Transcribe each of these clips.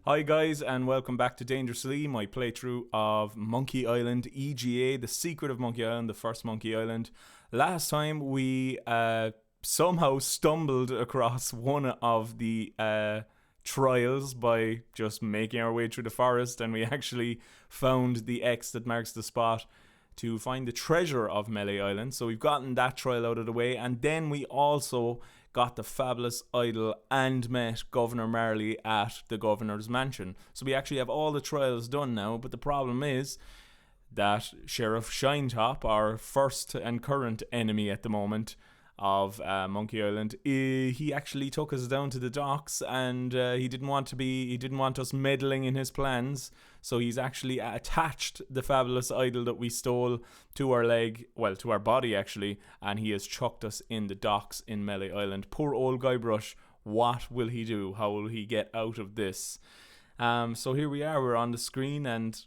Hi guys, and welcome back to Dangerously, my playthrough of Monkey Island EGA, The Secret of Monkey Island, the first Monkey Island. Last time we somehow stumbled across one of the trials by just making our way through the forest, and we actually found the X that marks the spot to find the treasure of Melee Island. So we've gotten that trial out of the way, and then we also got the fabulous idol and met Governor Marley at the governor's mansion. So we actually have all the trials done now, but the problem is that Sheriff Shinetop, our first and current enemy at the moment of Monkey Island, he actually took us down to the docks, and he didn't want us meddling in his plans. So he's actually attached the fabulous idol that we stole to our leg, well, to our body actually, and he has chucked us in the docks in Melee Island. Poor old Guybrush. What will he do? How will he get out of this? So here we are. We're on the screen, and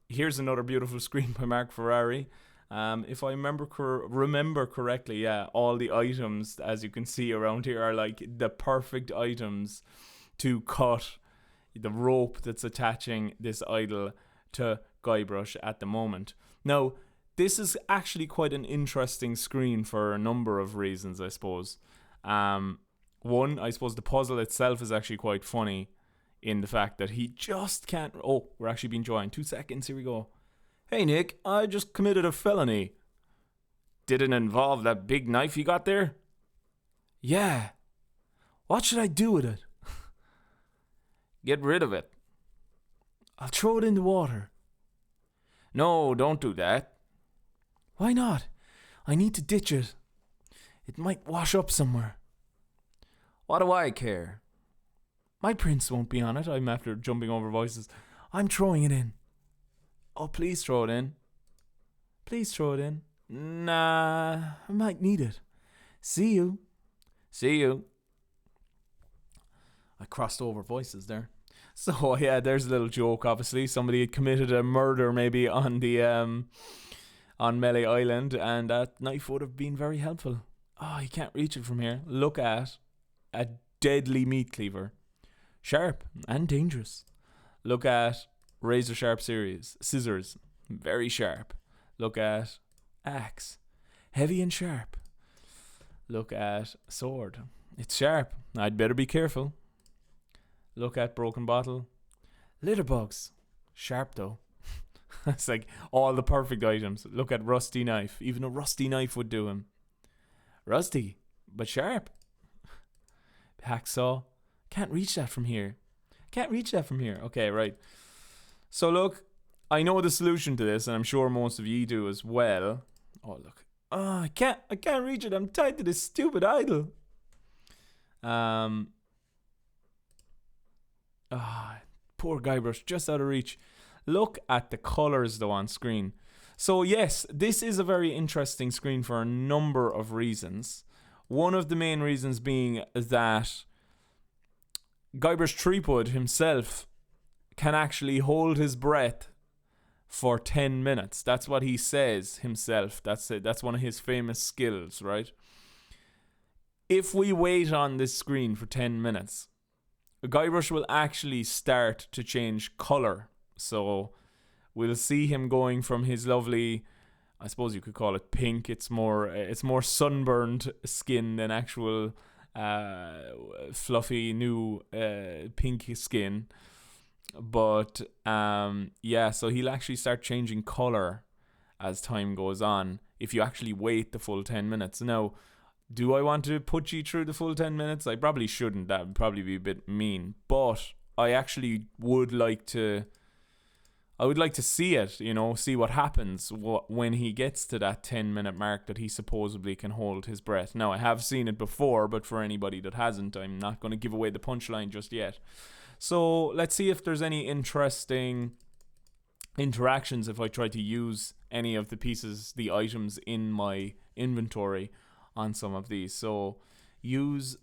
here's another beautiful screen by Mark Ferrari. If I remember correctly, yeah, all the items, as you can see around here, are like the perfect items to cut the rope that's attaching this idol to Guybrush at the moment. Now, this is actually quite an interesting screen for a number of reasons, I suppose. One, I suppose the puzzle itself is actually quite funny in the fact that he just can't... Oh, we're actually being joined. 2 seconds, here we go. Hey Nick, I just committed a felony. Did it involve that big knife you got there? Yeah. What should I do with it? Get rid of it. I'll throw it in the water. No, don't do that. Why not? I need to ditch it. It might wash up somewhere. What do I care? My prints won't be on it. I'm after jumping over voices. I'm throwing it in. Oh, please throw it in. Please throw it in. Nah, I might need it. See you. See you. I crossed over voices there. So yeah, there's a little joke. Obviously, somebody had committed a murder maybe on the on Melee Island, and that knife would have been very helpful. Oh, you can't reach it from here. Look at a deadly meat cleaver, sharp and dangerous. Look at razor sharp scissors, very sharp. Look at axe, heavy and sharp. Look at sword, it's sharp. I'd better be careful. Look at broken bottle, litter bugs, sharp though. It's like all the perfect items. Look at rusty knife, even a rusty knife would do him. Rusty, but sharp. Hacksaw, can't reach that from here. Can't reach that from here. Okay, right. So look, I know the solution to this, and I'm sure most of you do as well. Oh look, I can't reach it. I'm tied to this stupid idol. Poor Guybrush, just out of reach. Look at the colors though on screen. So yes, this is a very interesting screen for a number of reasons. One of the main reasons being that Guybrush Threepwood himself can actually hold his breath for 10 minutes. That's what he says himself. That's it. That's one of his famous skills, right? If we wait on this screen for 10 minutes, Guybrush will actually start to change color. So we'll see him going from his lovely, I suppose you could call it pink. It's more sunburned skin than actual fluffy new pink skin. But yeah, so he'll actually start changing color as time goes on if you actually wait the full 10 minutes. Now, do I want to put you through the full 10 minutes? I probably shouldn't. That would probably be a bit mean. But I actually would like to see it, see what happens when he gets to that 10-minute mark that he supposedly can hold his breath. Now, I have seen it before, but for anybody that hasn't, I'm not going to give away the punchline just yet. So let's see if there's any interesting interactions if I try to use any of the pieces, the items in my inventory on some of these. So use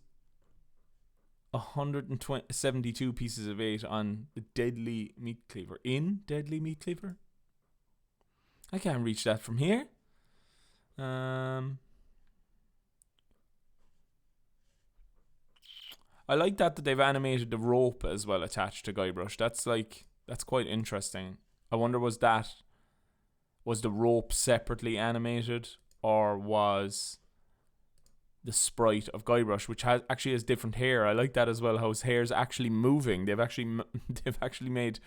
172 pieces of 8 on the deadly meat cleaver. Deadly meat cleaver? I can't reach that from here. I like that they've animated the rope as well attached to Guybrush. That's quite interesting. I wonder, was the rope separately animated, or was the sprite of Guybrush, which actually has different hair? I like that as well, how his hair's actually moving. They've actually made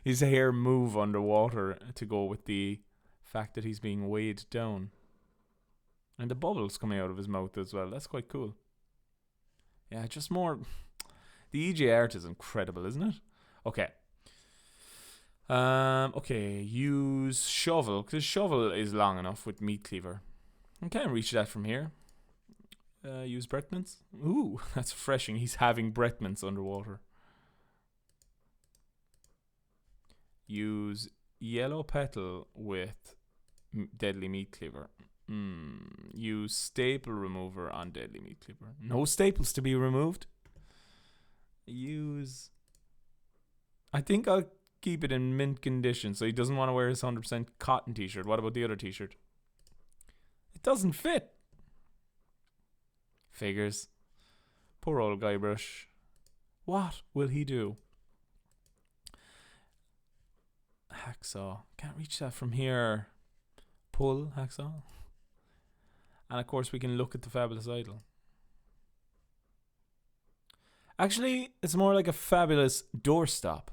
his hair move underwater to go with the fact that he's being weighed down. And the bubbles coming out of his mouth as well. That's quite cool. Yeah, just more. The EGA art is incredible, isn't it? Okay. Okay, use shovel, because shovel is long enough with meat cleaver. I can't reach that from here. Use breath mints. Ooh, that's refreshing. He's having breath mints underwater. Use yellow petal with deadly meat cleaver. Use staple remover on deadly meat cleaver. No staples to be removed. I think I'll keep it in mint condition, so he doesn't want to wear his 100% cotton t-shirt. What about the other t-shirt? It doesn't fit. Figures. Poor old Guybrush. What will he do? Hacksaw. Can't reach that from here. Pull, hacksaw. And of course we can look at the fabulous idol. Actually, it's more like a fabulous doorstop.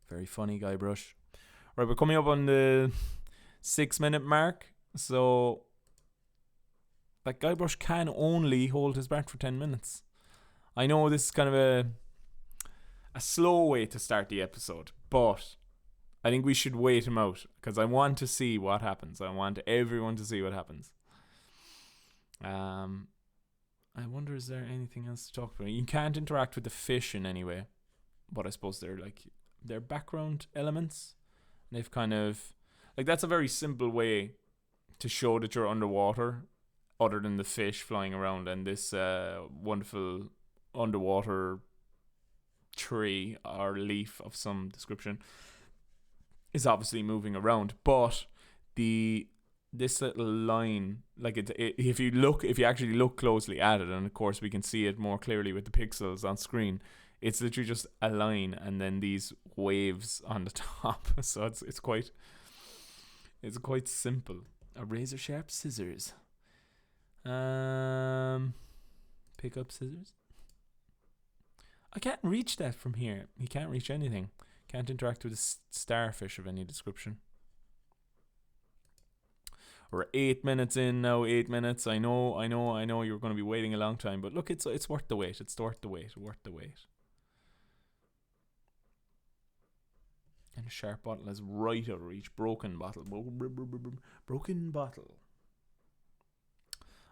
Very funny, Guybrush. Right, we're coming up on the 6-minute mark. So, like, Guybrush can only hold his breath for 10 minutes. I know this is kind of a slow way to start the episode, but I think we should wait him out, because I want to see what happens. I want everyone to see what happens. I wonder, is there anything else to talk about? You can't interact with the fish in any way, but I suppose they're background elements. They've kind of, like, that's a very simple way to show that you're underwater, other than the fish flying around and this wonderful underwater tree or leaf of some description is obviously moving around. But this little line, like if you actually look closely at it, and of course we can see it more clearly with the pixels on screen, it's literally just a line and then these waves on the top. So it's quite simple. A razor sharp scissors. Pick up scissors. I can't reach that from here. He can't reach anything. Can't interact with a starfish of any description. We're 8 minutes in now. 8 minutes. I know. You're going to be waiting a long time, but look, it's worth the wait. It's worth the wait. Worth the wait. And a sharp bottle is right out of reach. Broken bottle. Broken bottle.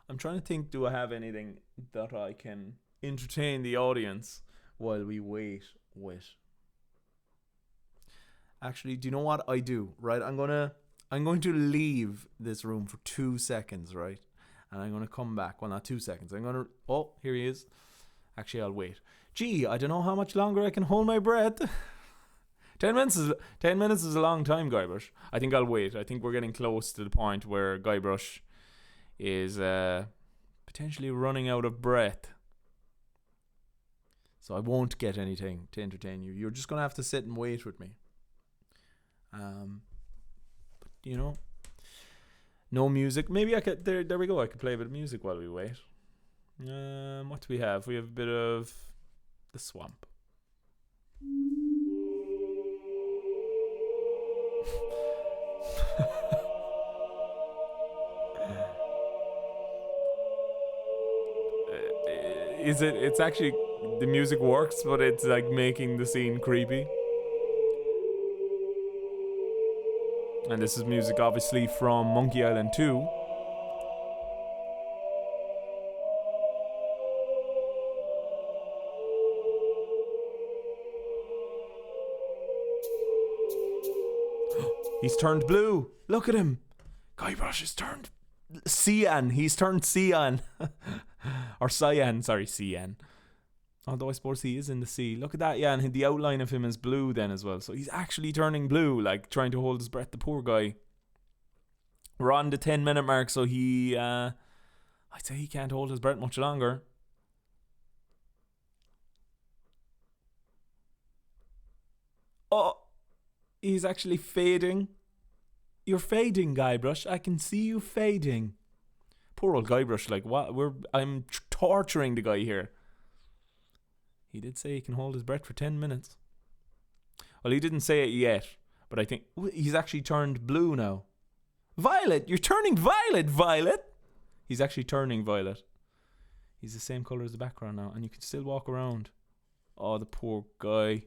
I'm trying to think, do I have anything that I can entertain the audience while we wait with? Actually, do you know what I do? Right, I'm going to leave this room for 2 seconds, right? And I'm going to come back. Well, not 2 seconds. Oh, here he is. Actually, I'll wait. Gee, I don't know how much longer I can hold my breath. 10 minutes is a long time, Guybrush. I think I'll wait. I think we're getting close to the point where Guybrush is potentially running out of breath. So I won't get anything to entertain you. You're just going to have to sit and wait with me. But, no music. Maybe I could, there we go. I could play a bit of music while we wait. What do we have? We have a bit of The Swamp. It's actually, the music works, but it's like making the scene creepy. And this is music obviously from Monkey Island 2. He's turned blue. Look at him. Guybrush has turned cyan. He's turned cyan. Or cyan, sorry, cyan. Although I suppose he is in the sea. Look at that, yeah, and the outline of him is blue then as well. So he's actually turning blue, like trying to hold his breath. The poor guy. We're on the 10-minute mark, so I'd say he can't hold his breath much longer. Oh, he's actually fading. You're fading, Guybrush. I can see you fading. Poor old Guybrush. Like, what? I'm torturing the guy here. He did say he can hold his breath for 10 minutes. Well, he didn't say it yet, but I think he's actually turned blue now. Violet! You're turning violet, Violet! He's actually turning violet. He's the same colour as the background now, and you can still walk around. Oh, the poor guy.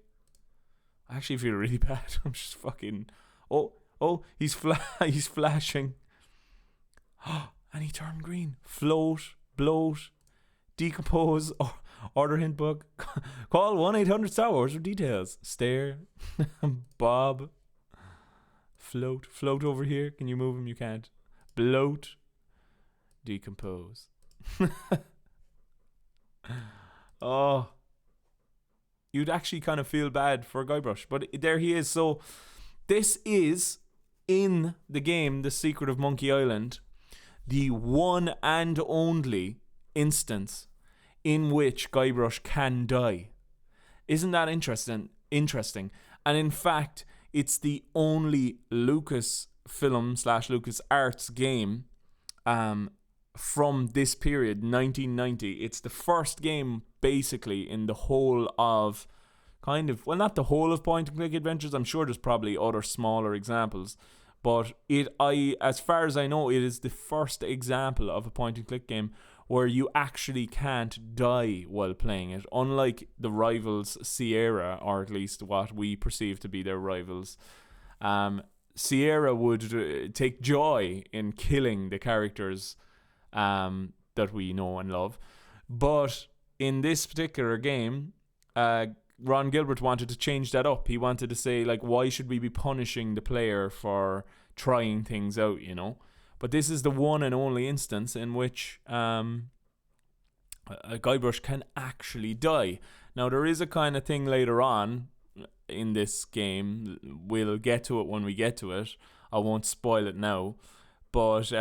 I actually feel really bad. I'm just fucking... Oh, he's he's flashing. And he turned green. Float, bloat, decompose, order hint book. Call 1-800-STAR Wars for details. Stare. Bob. Float over here. Can you move him? You can't. Bloat. Decompose. Oh. You'd actually kind of feel bad for Guybrush. But there he is. So this is, in the game The Secret of Monkey Island, the one and only instance in which Guybrush can die. Isn't that interesting? And in fact, it's the only LucasFilm/LucasArts game from this period, 1990. It's the first game, basically, in the whole of not the whole of point-and-click adventures. I'm sure there's probably other smaller examples. But as far as I know, it is the first example of a point-and-click game where you actually can't die while playing it. Unlike the rivals Sierra, or at least what we perceive to be their rivals. Sierra would take joy in killing the characters that we know and love. But in this particular game, Ron Gilbert wanted to change that up. He wanted to say, like, why should we be punishing the player for trying things out, you know? But this is the one and only instance in which a Guybrush can actually die. Now, there is a kind of thing later on in this game. We'll get to it when we get to it. I won't spoil it now. But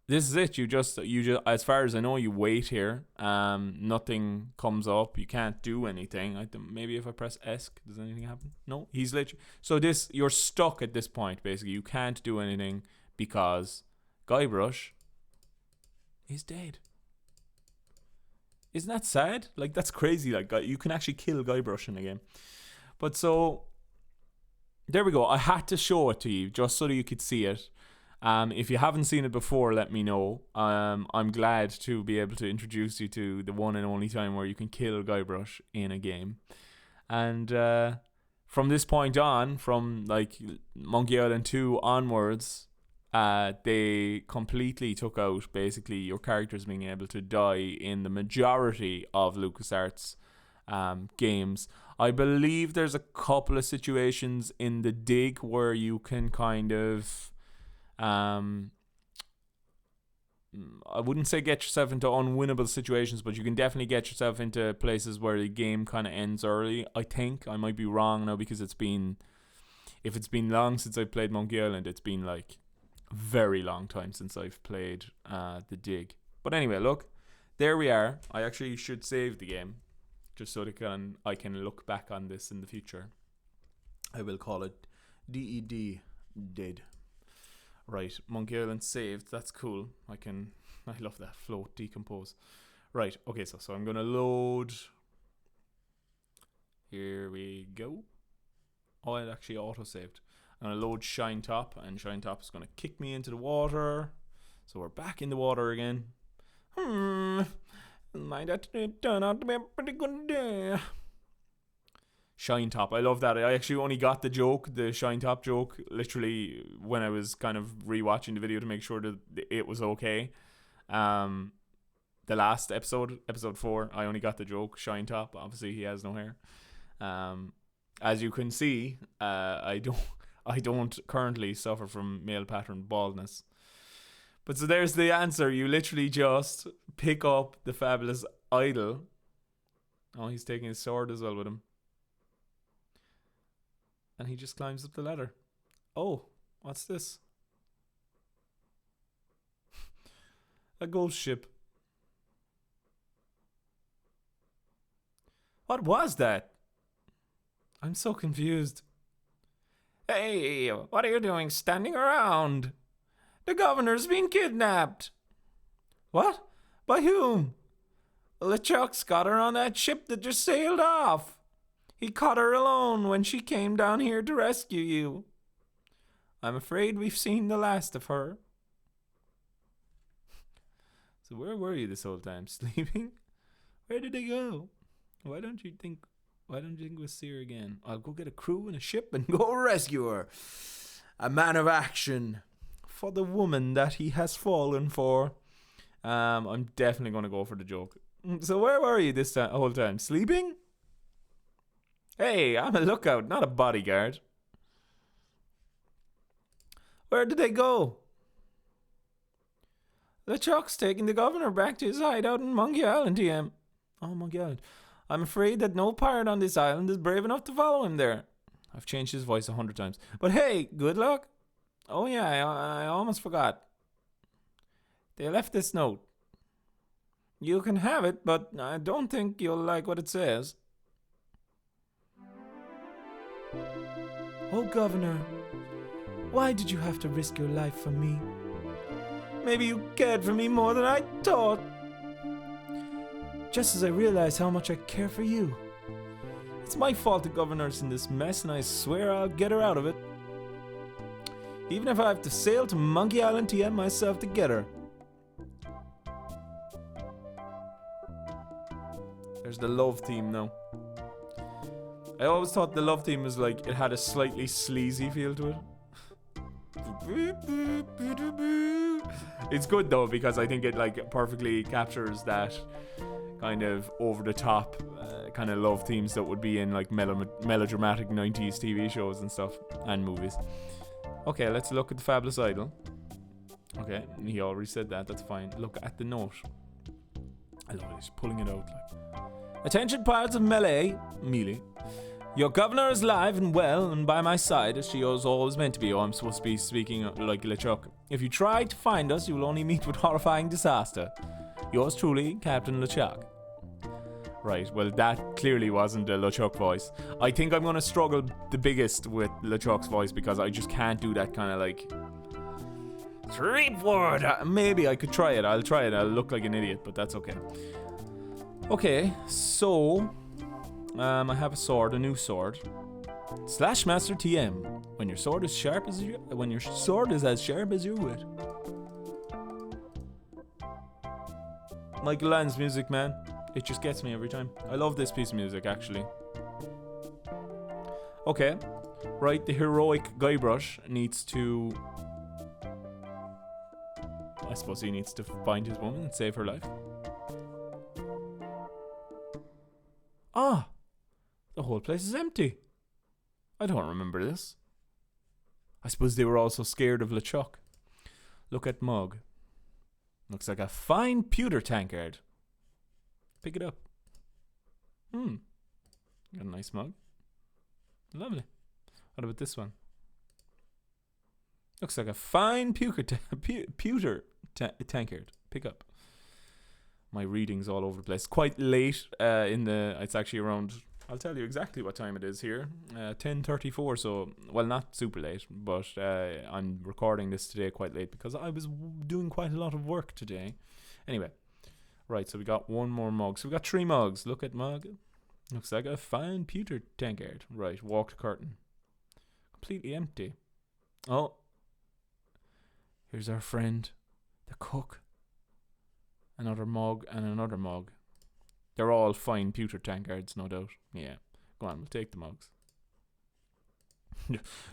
this is it. You just, as far as I know, you wait here. Nothing comes up. You can't do anything. Maybe if I press S, does anything happen? No, he's literally. So you're stuck at this point. Basically, you can't do anything because Guybrush is dead. Isn't that sad? Like, that's crazy. Like, you can actually kill Guybrush in a game. But so there we go. I had to show it to you just so that you could see it. If you haven't seen it before, let me know. I'm glad to be able to introduce you to the one and only time where you can kill Guybrush in a game. And from this point on, from like Monkey Island 2 onwards, they completely took out basically your characters being able to die in the majority of LucasArts games. I believe there's a couple of situations in the Dig where you can kind of I wouldn't say get yourself into unwinnable situations, but you can definitely get yourself into places where the game kind of ends early. I think I might be wrong now, because if it's been long since I played Monkey Island, it's been like a very long time since I've played the Dig. But anyway, look, there we are. I actually should save the game just so that I can look back on this in the future. I will call it DED Dead. Right, Monkey Island saved. That's cool. I love that. Float, decompose. Right, okay, so I'm gonna load. Here we go. Oh, it actually auto-saved. I'm gonna load Shine Top, and Shine Top is gonna kick me into the water. So we're back in the water again. Might have turned out to be a pretty good day. Shine Top, I love that. I actually only got the Shine Top joke, literally when I was kind of rewatching the video to make sure that it was okay. The last episode 4, I only got the joke, Shine Top. Obviously, he has no hair. As you can see, I don't currently suffer from male pattern baldness. But so there's the answer. You literally just pick up the fabulous idol. Oh, he's taking his sword as well with him. And he just climbs up the ladder. Oh, what's this? A ghost ship. What was that? I'm so confused. Hey, what are you doing standing around? The governor's been kidnapped. What? By whom? LeChuck's got her on that ship that just sailed off. He caught her alone when she came down here to rescue you. I'm afraid we've seen the last of her. So where were you this whole time? Sleeping? Where did they go? Why don't you think we'll see her again? I'll go get a crew and a ship and go rescue her. A man of action for the woman that he has fallen for. I'm definitely going to go for the joke. So where were you this whole time? Sleeping? Hey, I'm a lookout, not a bodyguard. Where did they go? LeChuck's taking the governor back to his hideout in Monkey Island, TM. Oh, Monkey Island. I'm afraid that no pirate on this island is brave enough to follow him there. I've changed his voice 100 times. But hey, good luck. Oh yeah, I almost forgot. They left this note. You can have it, but I don't think you'll like what it says. Oh, Governor, why did you have to risk your life for me? Maybe you cared for me more than I thought. Just as I realized how much I care for you. It's my fault the governor's in this mess, and I swear I'll get her out of it. Even if I have to sail to Monkey Island TM myself to get her. There's the love theme now. I always thought the love theme was like, it had a slightly sleazy feel to it. It's good though, because I think it like perfectly captures that kind of over the top kind of love themes that would be in like melodramatic 90s TV shows and stuff and movies. Okay, let's look at the Fabulous Idol. Okay, he already said that, that's fine. Look at the note. I love it, he's pulling it out like. Attention pirates of Melee. Your governor is alive and well and by my side as she was always meant to be. Oh, I'm supposed to be speaking like LeChuck. If you try to find us, you will only meet with horrifying disaster. Yours truly, Captain LeChuck. Right, well that clearly wasn't a LeChuck voice. I think I'm going to struggle the biggest with LeChuck's voice because I just can't do that kind of like... Straightforward! Maybe I could try it. I'll try it. I'll look like an idiot, but that's okay. Okay, so... I have a sword, a new sword. Slashmaster TM. When your sword is as sharp as your wit. Michael Land's music, man. It just gets me every time. I love this piece of music, actually. Okay. Right, the heroic Guybrush needs to... I suppose he needs to find his woman and save her life. Ah! The whole place is empty. I don't remember this. I suppose they were also scared of LeChuck. Look at mug. Looks like a fine pewter tankard. Pick it up. Got a nice mug. Lovely. What about this one? Looks like a fine pewter tankard. Pick up. My reading's all over the place. Quite late it's actually around... I'll tell you exactly what time it is here. 10:34, so... Well, not super late, but I'm recording this today quite late because I was doing quite a lot of work today. Anyway. Right, so we got one more mug. So we got 3 mugs. Look at mug. Looks like a fine pewter tankard. Right, walk the curtain. Completely empty. Oh. Here's our friend, the cook. Another mug and another mug. They're all fine pewter tankards, no doubt. Yeah. Go on, we'll take the mugs.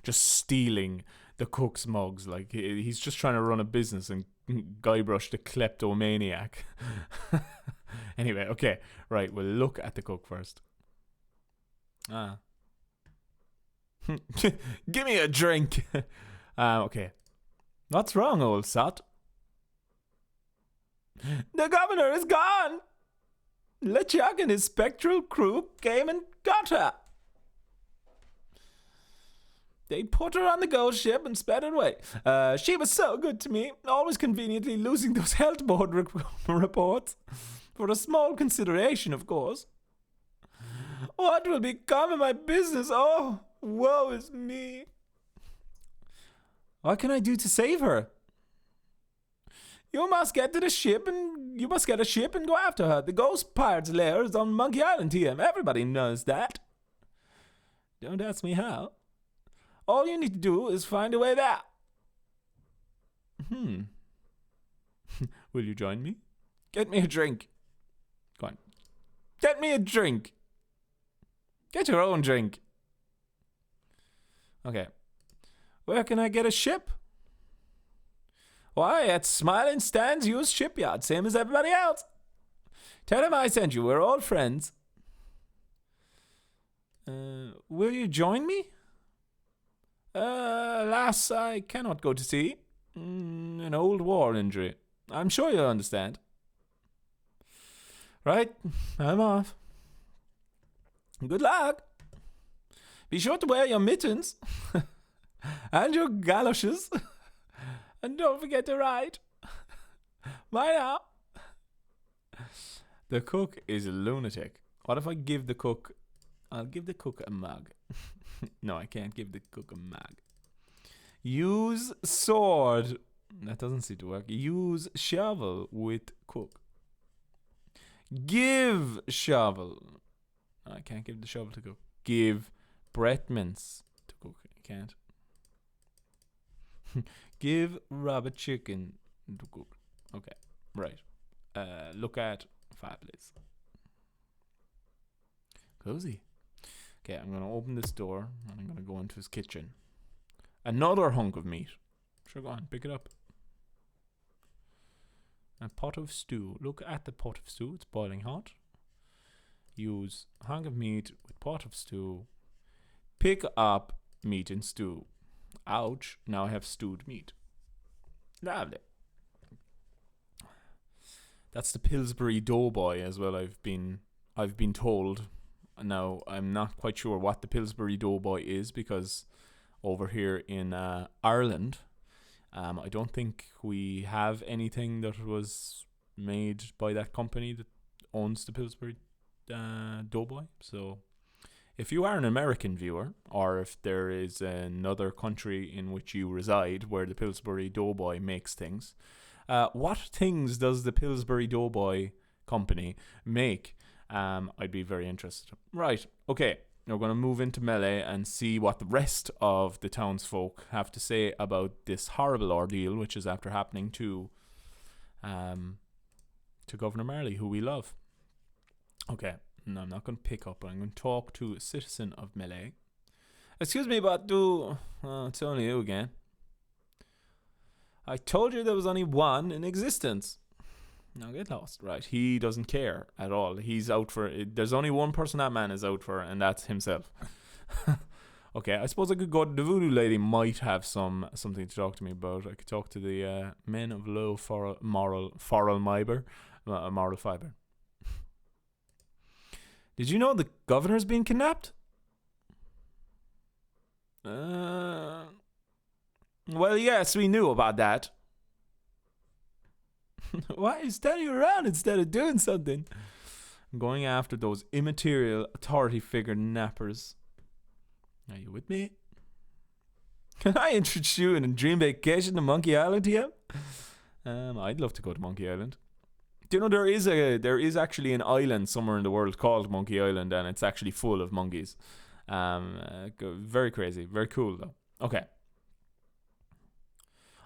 Just stealing the cook's mugs. Like, he's just trying to run a business and Guybrush the kleptomaniac. Anyway, okay. Right, we'll look at the cook first. Ah. Give me a drink. Okay. What's wrong, old sot? The governor is gone! LeChuck and his spectral crew came and got her. They put her on the ghost ship and sped it away. She was so good to me, always conveniently losing those health board reports. For a small consideration, of course. What will become of my business? Oh, woe is me. What can I do to save her? You must get to the ship and you must get a ship and go after her. The ghost pirate's lair is on Monkey Island, TM. Everybody knows that. Don't ask me how. All you need to do is find a way there. Will you join me? Get me a drink. Go on. Get me a drink. Get your own drink. Okay. Where can I get a ship? Why, at Smiling Stan's used shipyard, same as everybody else. Tell him I sent you. We're all friends. Will you join me? Alas, I cannot go to sea. An old war injury. I'm sure you'll understand. Right, I'm off. Good luck. Be sure to wear your mittens and your galoshes. And don't forget to write. Bye now. The cook is a lunatic. What if I give the cook... I'll give the cook a mug. No, I can't give the cook a mug. Use sword. That doesn't seem to work. Use shovel with cook. Give shovel. I can't give the shovel to cook. Give bread mince to cook. I can't. Give rabbit chicken to cook. Okay, right. Look at fireplace. Cozy. Okay, I'm going to open this door and I'm going to go into his kitchen. Another hunk of meat. Sure, go on, pick it up. A pot of stew. Look at the pot of stew. It's boiling hot. Use hunk of meat with pot of stew. Pick up meat and stew. Ouch, now I have stewed meat. Lovely. That's the Pillsbury Doughboy as well, I've been told. Now, I'm not quite sure what the Pillsbury Doughboy is because over here in Ireland, I don't think we have anything that was made by that company that owns the Pillsbury Doughboy. So if you are an American viewer, or if there is another country in which you reside where the Pillsbury Doughboy makes things, what things does the Pillsbury Doughboy company make? I'd be very interested. Right, okay. We're going to move into Melee and see what the rest of the townsfolk have to say about this horrible ordeal, which is after happening to Governor Marley, who we love. Okay, no, I'm not going to pick up, but I'm going to talk to a citizen of Melee. Excuse me, but it's only you again. I told you there was only one in existence. Now get lost, right? He doesn't care at all. He's out for it. There's only one person that man is out for, and that's himself. Okay, I suppose I could go to the voodoo lady. Might have something to talk to me about. I could talk to the men of low moral fiber. Did you know the governor's been kidnapped? Well, yes, we knew about that. Why are you standing around instead of doing something? I'm going after those immaterial authority figure nappers. Are you with me? Can I interest you in a dream vacation to Monkey Island here? I'd love to go to Monkey Island. Do you know there is actually an island somewhere in the world called Monkey Island, and it's actually full of monkeys. Very crazy, very cool though. Okay.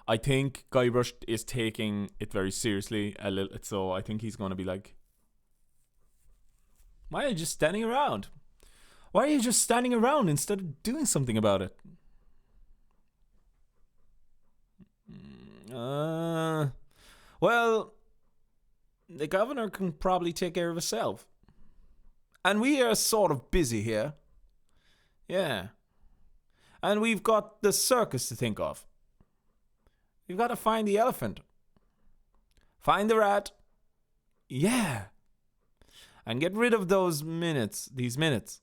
I think Guybrush is taking it very seriously a little, so I think he's going to be like, why are you just standing around? Why are you just standing around instead of doing something about it? Well, the governor can probably take care of himself. And we are sort of busy here. Yeah. And we've got the circus to think of. We've got to find the elephant. Find the rat. Yeah. And get rid of these minutes.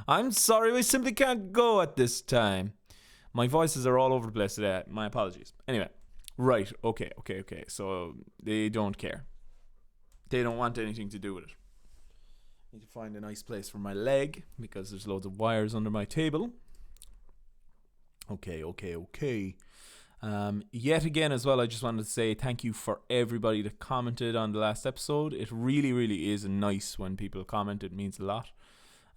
I'm sorry, we simply can't go at this time. My voices are all over the place today. My apologies. Anyway. Right. Okay. So they don't care. They don't want anything to do with it. Need to find a nice place for my leg because there's loads of wires under my table. Okay. Yet again as well, I just wanted to say thank you for everybody that commented on the last episode. It really, really is nice when people comment. It means a lot.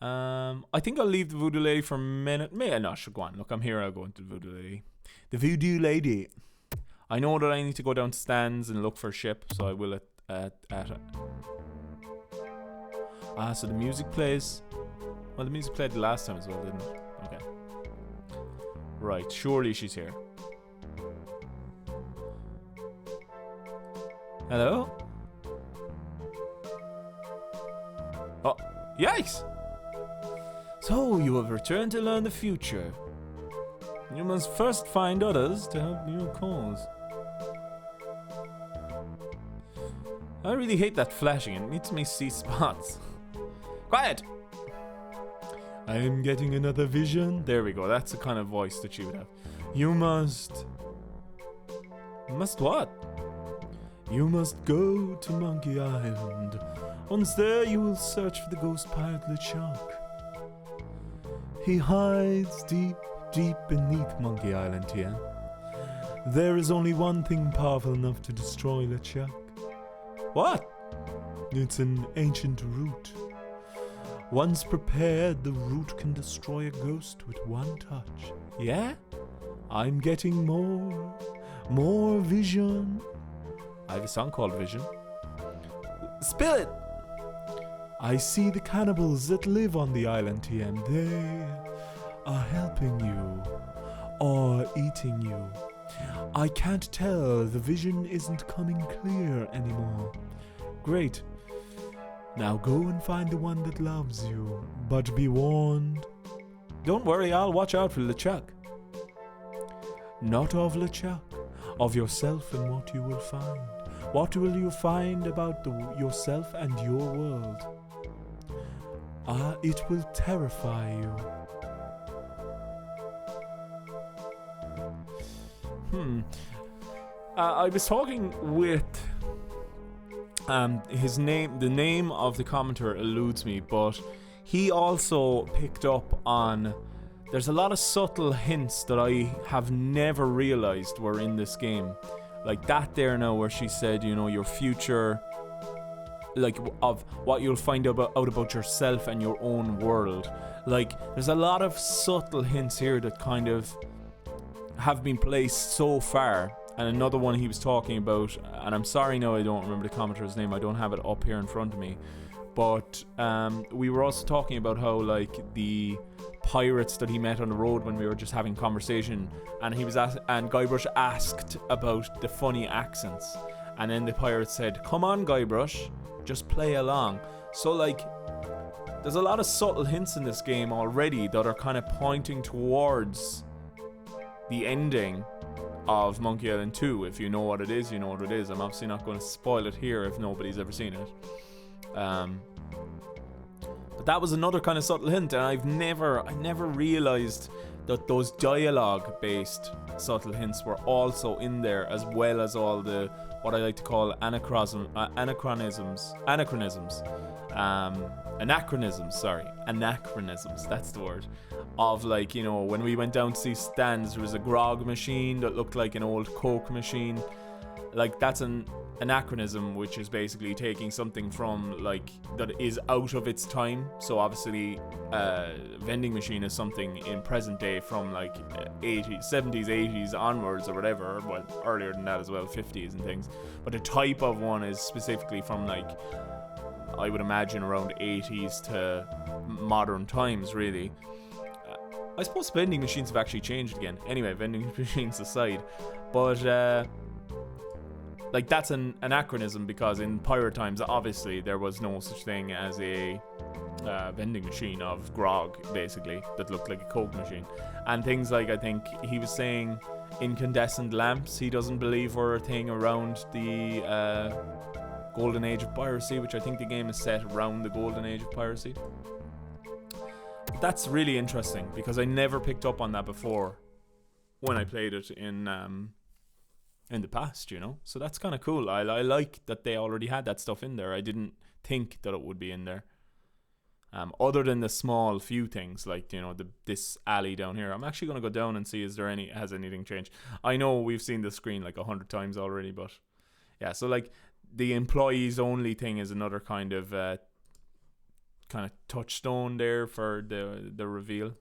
I think I'll leave the Voodoo Lady for a minute. No, sure, go on. Look, I'm here. I'll go into the Voodoo Lady. The Voodoo Lady. I know that I need to go down to stands and look for a ship, so I will at so the music plays. Well, the music played the last time as well, didn't it? Okay. Right, surely she's here. Hello? Oh, yikes! So, you have returned to learn the future. You must first find others to help your cause. I really hate that flashing. It makes me see spots. Quiet! I am getting another vision. There we go. That's the kind of voice that you would have. You must... Must what? You must go to Monkey Island. Once there, you will search for the ghost pirate LeChuck. He hides deep beneath Monkey Island, Tien. There is only one thing powerful enough to destroy LeChuck. What? It's an ancient root. Once prepared, the root can destroy a ghost with one touch. Yeah? I'm getting more vision. I have a song called Vision. Spill it! I see the cannibals that live on the island, Tien. They are helping you or eating you. I can't tell. The vision isn't coming clear anymore. Great. Now go and find the one that loves you. But be warned. Don't worry, I'll watch out for LeChuck. Not of LeChuck, of yourself and what you will find. What will you find about yourself and your world? It will terrify you. I was talking with his name. The name of the commenter eludes me, but he also picked up on. There's a lot of subtle hints that I have never realized were in this game, like that there now, where she said, you know, your future, like of what you'll find out about yourself and your own world. Like, there's a lot of subtle hints here that kind of have been placed so far. And another one he was talking about, and I'm sorry now I don't remember the commenter's name, I don't have it up here in front of me, but we were also talking about how, like, the pirates that he met on the road when we were just having conversation, and he was and Guybrush asked about the funny accents, and then the pirate said, "Come on, Guybrush, just play along." So, like, there's a lot of subtle hints in this game already that are kind of pointing towards the ending of Monkey Island 2. If you know what it is, you know what it is. I'm obviously not going to spoil it here if nobody's ever seen it. But that was another kind of subtle hint, and I never realized that those dialogue-based subtle hints were also in there, as well as all the what I like to call anachronisms. Anachronisms. That's the word. Of, like, you know, when we went down to see stands, there was a grog machine that looked like an old Coke machine. Like, that's an anachronism, which is basically taking something from, like, that is out of its time. So obviously, vending machine is something in present day from, like, 80s, 70s, 80s onwards or whatever. Well, earlier than that as well, 50s and things. But the type of one is specifically from, like, I would imagine around 80s to modern times, really. I suppose vending machines have actually changed again. Anyway, vending machines aside. But, like, that's an anachronism, because in pirate times, obviously, there was no such thing as a vending machine of grog, basically, that looked like a Coke machine. And things like, I think he was saying, incandescent lamps, he doesn't believe were a thing around the golden age of piracy, which I think the game is set around the golden age of piracy. That's really interesting, because I never picked up on that before when I played it in the past, you know. So that's kind of cool. I like that they already had that stuff in there. I didn't think that it would be in there. Other than the small few things like, you know, this alley down here. I'm actually going to go down and see has anything changed. I know we've seen the screen like 100 times already, but yeah. So like the employees only thing is another kind of touchstone there for the reveal,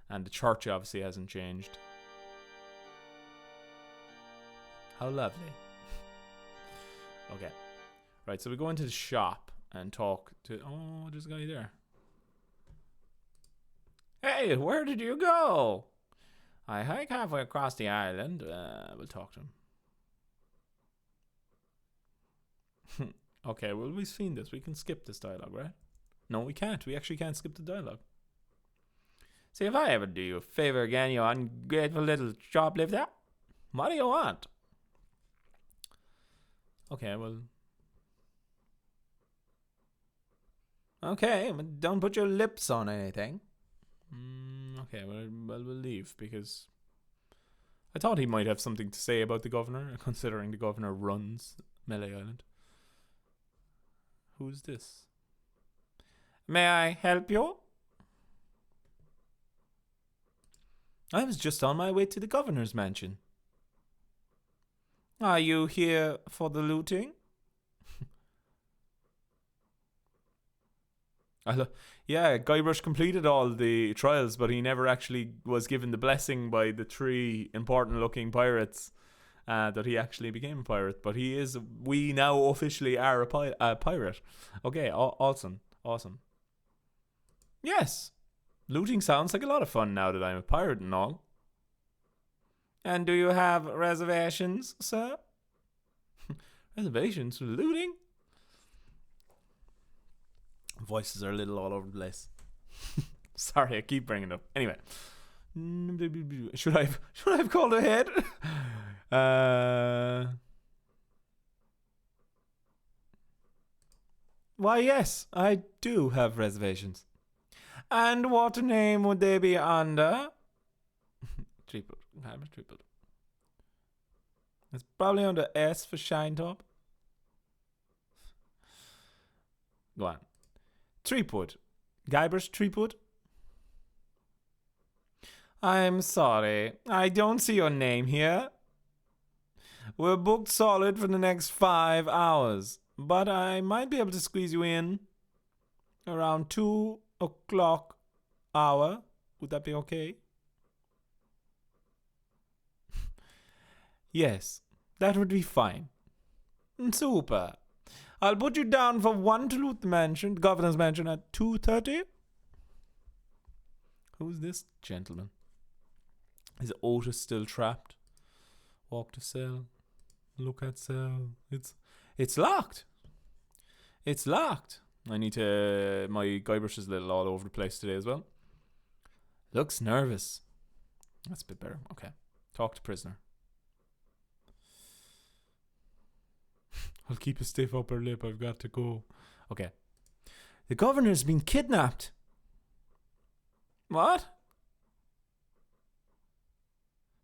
and the church obviously hasn't changed. How lovely. Okay, right. So we go into the shop and talk to. Oh, there's a guy there. Hey, where did you go? I hike halfway across the island. We'll talk to him. Okay, well, we've seen this. We can skip this dialogue, right? No, we can't. We actually can't skip the dialogue. See, if I ever do you a favor again, you ungrateful little shoplifter, what do you want? Okay, well. Okay, don't put your lips on anything. Okay, well, we'll leave because I thought he might have something to say about the governor, considering the governor runs Melee Island. Who's this? May I help you? I was just on my way to the governor's mansion. Are you here for the looting? Yeah, Guybrush completed all the trials, but he never actually was given the blessing by the 3 important-looking pirates that he actually became a pirate. But we now officially are a pirate. Okay, awesome. Yes, looting sounds like a lot of fun now that I'm a pirate and all. And do you have reservations, sir? Reservations for looting? Voices are a little all over the place. Sorry, I keep bringing it up. Anyway, should I have called ahead? Why, yes, I do have reservations. And what name would they be under? Triple. It's probably under S for Shine Top. Go on. Threepwood. Guybrush Threepwood? I'm sorry. I don't see your name here. We're booked solid for the next 5 hours. But I might be able to squeeze you in around 2 o'clock hour. Would that be okay? Yes, that would be fine. Super. I'll put you down for 1 to loot the mansion, the governor's mansion, at 2:30. Who's this gentleman? Is Otis still trapped? Walk to cell. Look at cell. It's locked. It's locked. I need to. My Guybrush is a little all over the place today as well. Looks nervous. That's a bit better. Okay. Talk to prisoner. I'll keep a stiff upper lip. I've got to go. Okay. The governor's been kidnapped. What?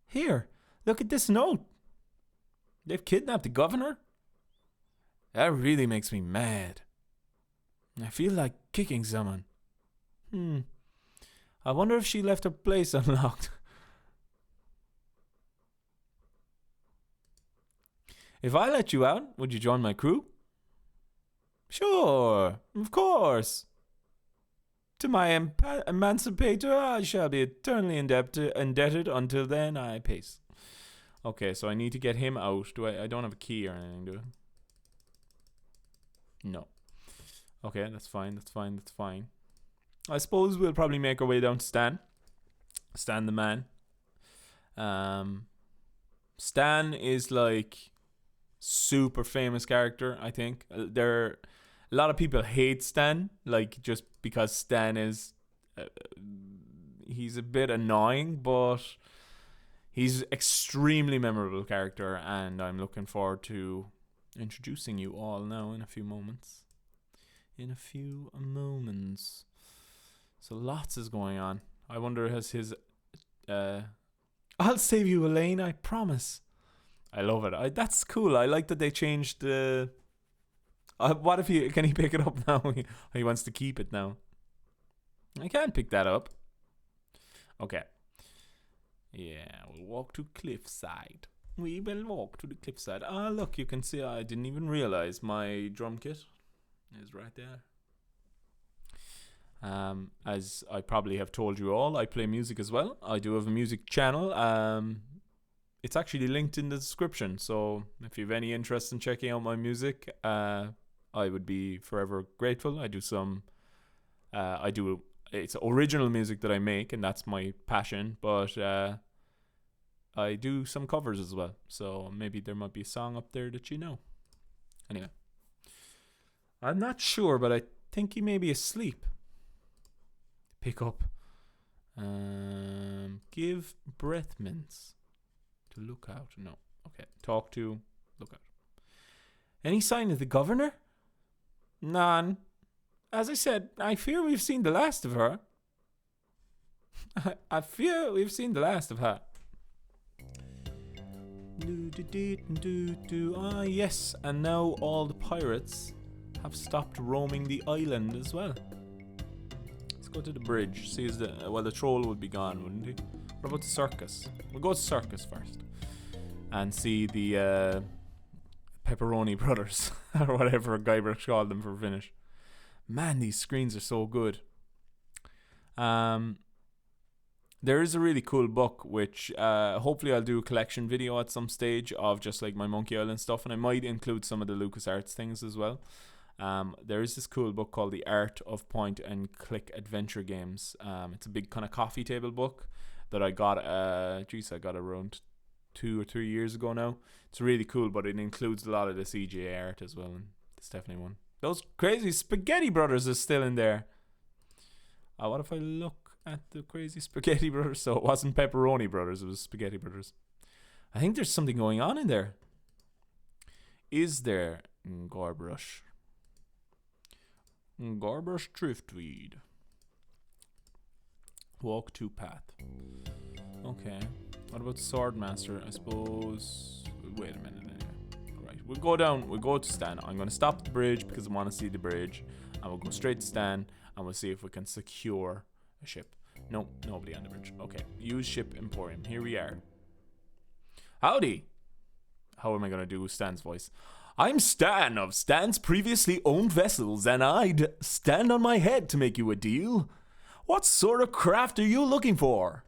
Here. Look at this note. They've kidnapped the governor? That really makes me mad. I feel like kicking someone. I wonder if she left her place unlocked. If I let you out, would you join my crew? Sure, of course. To my emancipator, I shall be eternally indebted. Until then, I pace. Okay, so I need to get him out. I don't have a key or anything, do I? No. Okay, that's fine. I suppose we'll probably make our way down to Stan. Stan the man. Stan is like super famous character, I think. A lot of people hate Stan, like just because Stan is he's a bit annoying, but he's extremely memorable character, and I'm looking forward to introducing you all now in a few moments. So lots is going on. I wonder has his I'll save you, Elaine, I promise. I love it. That's cool. I like that they changed the. What if can he pick it up now? He wants to keep it now. I can't pick that up. Okay. Yeah, we'll walk to cliffside. We will walk to the cliffside. Ah, look, you can see I didn't even realize my drum kit is right there. As I probably have told you all, I play music as well. I do have a music channel. It's actually linked in the description. So if you have any interest in checking out my music, I would be forever grateful. I do some, it's original music that I make, and that's my passion. But I do some covers as well. So maybe there might be a song up there that you know. Anyway, I'm not sure, but I think he may be asleep. Pick up. Give breath mints to look out. No. Okay. Talk to look out. Any sign of the governor? None. As I said, I fear we've seen the last of her. I fear we've seen the last of her. Ah, yes. And now all the pirates have stopped roaming the island as well. Go to the bridge. See, the troll would be gone, wouldn't he? What about the circus? We'll go to circus first and see the pepperoni brothers or whatever Guybrush called them for finish. Man, these screens are so good. There is a really cool book which hopefully I'll do a collection video at some stage of just like my Monkey Island stuff, and I might include some of the LucasArts things as well. There is this cool book called The Art of Point and Click Adventure Games. It's a big kind of coffee table book that I got, I got around 2 or 3 years ago now. It's really cool, but it includes a lot of this EGA art as well, and it's definitely one. Those crazy Spaghetti Brothers are still in there. What if I look at the crazy Spaghetti Brothers? So it wasn't Pepperoni Brothers, it was Spaghetti Brothers. I think there's something going on in there. Is there Guybrush? Guybrush Driftweed. Walk to path. Okay. What about Swordmaster? I suppose. Wait a minute. Right. We'll go down. We'll go to Stan. I'm going to stop at the bridge because I want to see the bridge. And we'll go straight to Stan. And we'll see if we can secure a ship. Nope. Nobody on the bridge. Okay. Use ship Emporium. Here we are. Howdy. How am I going to do Stan's voice? I'm Stan of Stan's previously owned vessels, and I'd stand on my head to make you a deal. What sort of craft are you looking for?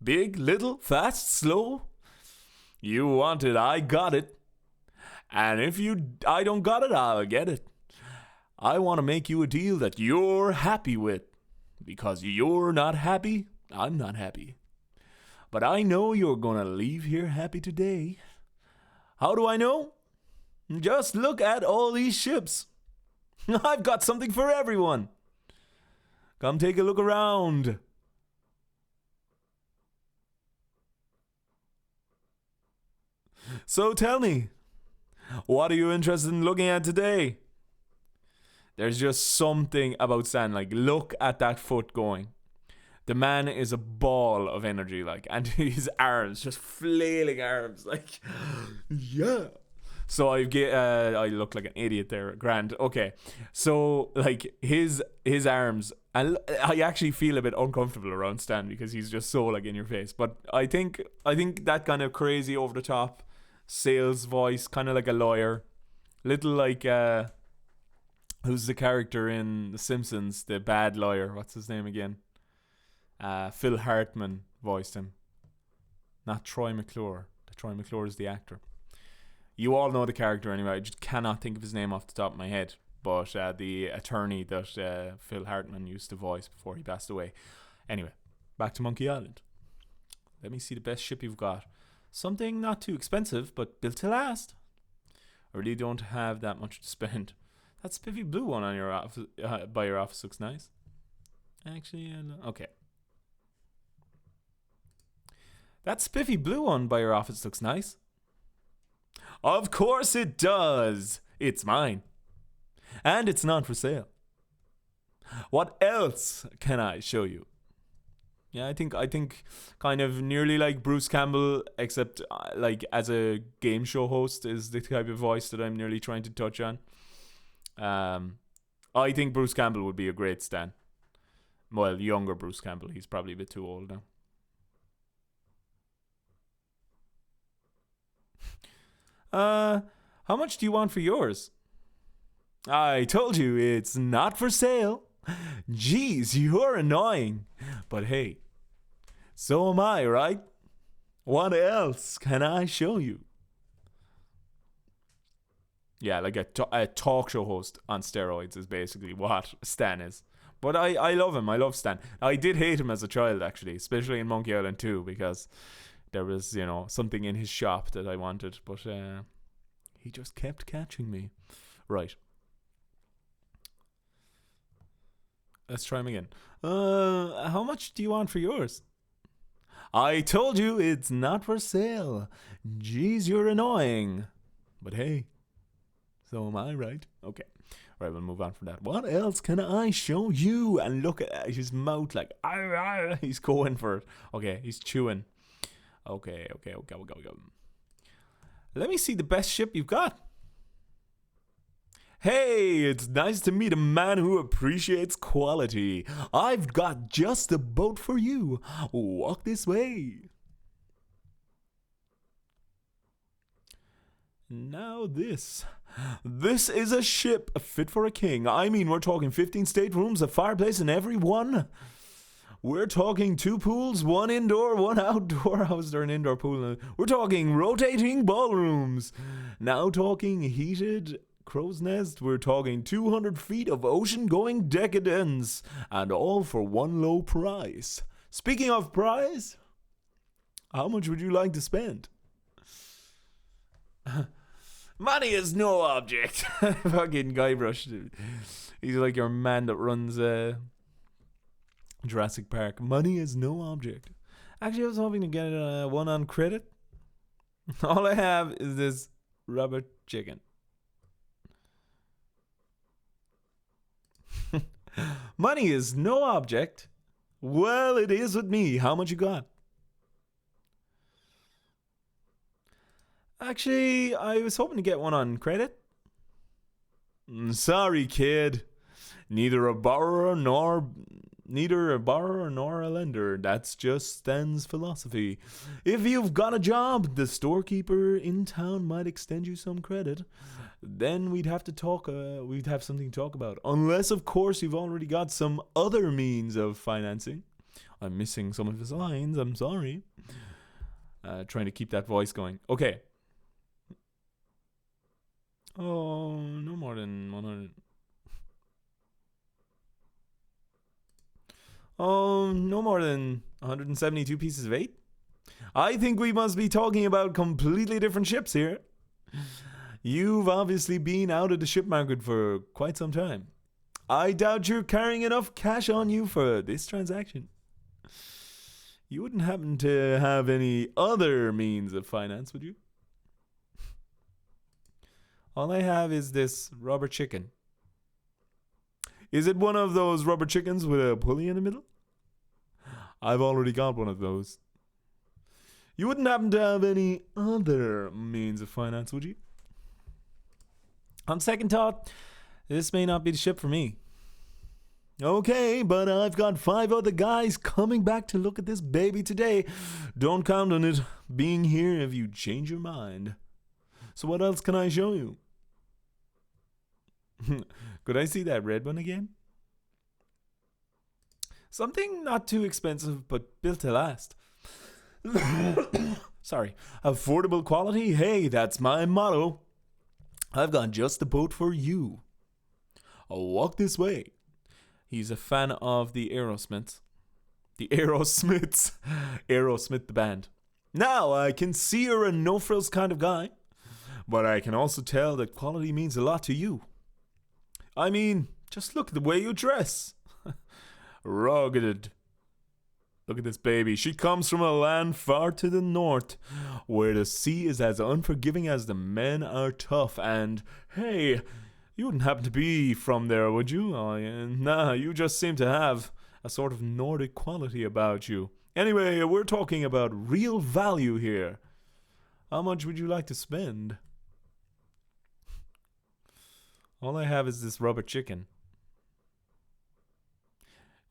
Big, little, fast, slow? You want it, I got it. And if I don't got it, I'll get it. I want to make you a deal that you're happy with. Because you're not happy, I'm not happy. But I know you're gonna leave here happy today. How do I know? Just look at all these ships. I've got something for everyone. Come take a look around. So tell me, what are you interested in looking at today? There's just something about Stan. Like, look at that foot going. The man is a ball of energy, like, and his arms, just flailing arms, like, yeah. So I look like an idiot there. Grand. Okay. So like his arms, and I actually feel a bit uncomfortable around Stan because he's just so like in your face. But I think that kind of crazy over the top sales voice, kind of like a lawyer, little like who's the character in The Simpsons, the bad lawyer? What's his name again? Phil Hartman voiced him. Not Troy McClure. Troy McClure is the actor. You all know the character anyway. I just cannot think of his name off the top of my head. But the attorney that Phil Hartman used to voice before he passed away. Anyway, back to Monkey Island. Let me see the best ship you've got. Something not too expensive, but built to last. I really don't have that much to spend. That spiffy blue one on your office, by your office looks nice. Actually, okay. That spiffy blue one by your office looks nice. Of course it does. It's mine. And it's not for sale. What else can I show you? Yeah, I think kind of nearly like Bruce Campbell, except like as a game show host is the type of voice that I'm nearly trying to touch on. I think Bruce Campbell would be a great Stan. Well, younger Bruce Campbell. He's probably a bit too old now. How much do you want for yours? I told you it's not for sale. Jeez, you're annoying. But hey, so am I, right? What else can I show you? Yeah, like a talk show host on steroids is basically what Stan is. But I love him. I love Stan. I did hate him as a child, actually, especially in Monkey Island 2, because there was, something in his shop that I wanted. But he just kept catching me. Right. Let's try him again. How much do you want for yours? I told you it's not for sale. Jeez, you're annoying. But hey, so am I, right? Okay. Right, we'll move on from that. What else can I show you? And look at his mouth, like, he's going for it. Okay, he's chewing. Okay. Let me see the best ship you've got. Hey, it's nice to meet a man who appreciates quality. I've got just the boat for you. Walk this way. Now this. This is a ship fit for a king. I mean, we're talking 15 staterooms, a fireplace in every one. We're talking 2 pools, 1 indoor, 1 outdoor. How is there an indoor pool? We're talking rotating ballrooms. Now talking heated crow's nest. We're talking 200 feet of ocean-going decadence. And all for one low price. Speaking of price, how much would you like to spend? Money is no object. Fucking Guybrush. He's like your man that runs Jurassic Park. Money is no object. Actually, I was hoping to get one on credit. All I have is this rubber chicken. Money is no object. Well, it is with me. How much you got? Actually, I was hoping to get one on credit. Sorry, kid. Neither a borrower nor a lender. That's just Stan's philosophy. If you've got a job, the storekeeper in town might extend you some credit. Then we'd have to talk. We'd have something to talk about. Unless, of course, you've already got some other means of financing. I'm missing some of his lines. I'm sorry. Trying to keep that voice going. Okay. Oh, no more than 100. Oh, no more than 172 pieces of 8? I think we must be talking about completely different ships here. You've obviously been out of the ship market for quite some time. I doubt you're carrying enough cash on you for this transaction. You wouldn't happen to have any other means of finance, would you? All I have is this rubber chicken. Is it one of those rubber chickens with a pulley in the middle? I've already got one of those. You wouldn't happen to have any other means of finance, would you? On second thought, this may not be the ship for me. Okay, but I've got 5 other guys coming back to look at this baby today. Don't count on it being here if you change your mind. So what else can I show you? Could I see that red one again? Something not too expensive, but built to last. Sorry. Affordable quality? Hey, that's my motto. I've got just the boat for you. I'll walk this way. He's a fan of the Aerosmiths. Aerosmith the band. Now, I can see you're a no-frills kind of guy, but I can also tell that quality means a lot to you. I mean, just look at the way you dress. Rugged. Look at this baby. She comes from a land far to the north, where the sea is as unforgiving as the men are tough. And, hey, you wouldn't happen to be from there, would you? Oh, yeah. Nah, you just seem to have a sort of Nordic quality about you. Anyway, we're talking about real value here. How much would you like to spend? All I have is this rubber chicken.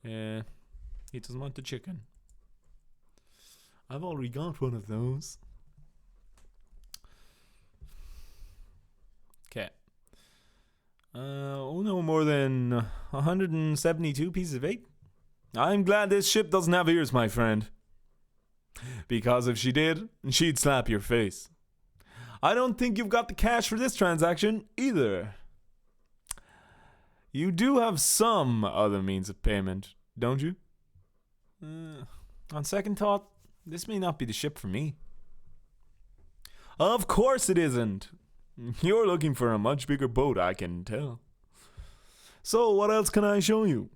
He doesn't want the chicken. I've already got one of those. Okay. No more than 172 pieces of 8. I'm glad this ship doesn't have ears, my friend. Because if she did, she'd slap your face. I don't think you've got the cash for this transaction either. You do have some other means of payment, don't you? On second thought, this may not be the ship for me. Of course it isn't. You're looking for a much bigger boat, I can tell. So what else can I show you?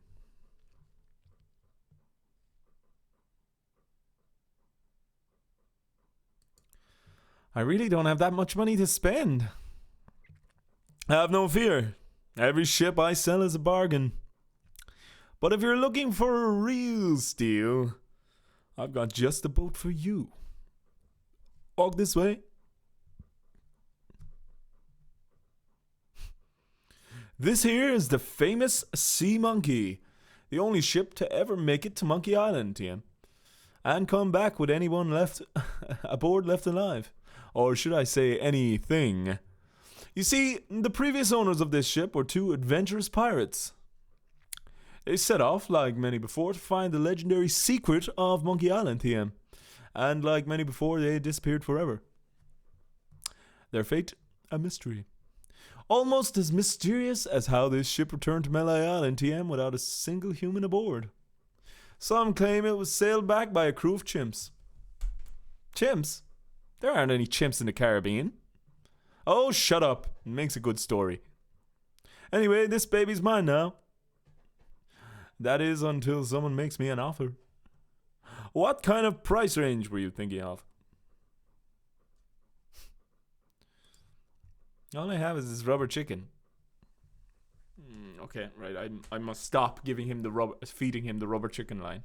I really don't have that much money to spend. Have no fear. Every ship I sell is a bargain. But if you're looking for a real steal, I've got just the boat for you. Walk this way. This here is the famous Sea Monkey, the only ship to ever make it to Monkey Island, TM, and come back with anyone left aboard left alive. Or should I say anything? You see, the previous owners of this ship were two adventurous pirates. They set off, like many before, to find the legendary secret of Monkey Island, TM. And like many before, they disappeared forever. Their fate, a mystery. Almost as mysterious as how this ship returned to Melee Island, TM, without a single human aboard. Some claim it was sailed back by a crew of chimps. Chimps? There aren't any chimps in the Caribbean. Oh, shut up. It makes a good story. Anyway, this baby's mine now. That is until someone makes me an offer. What kind of price range were you thinking of? All I have is this rubber chicken. Okay, right. I must stop feeding him the rubber chicken line.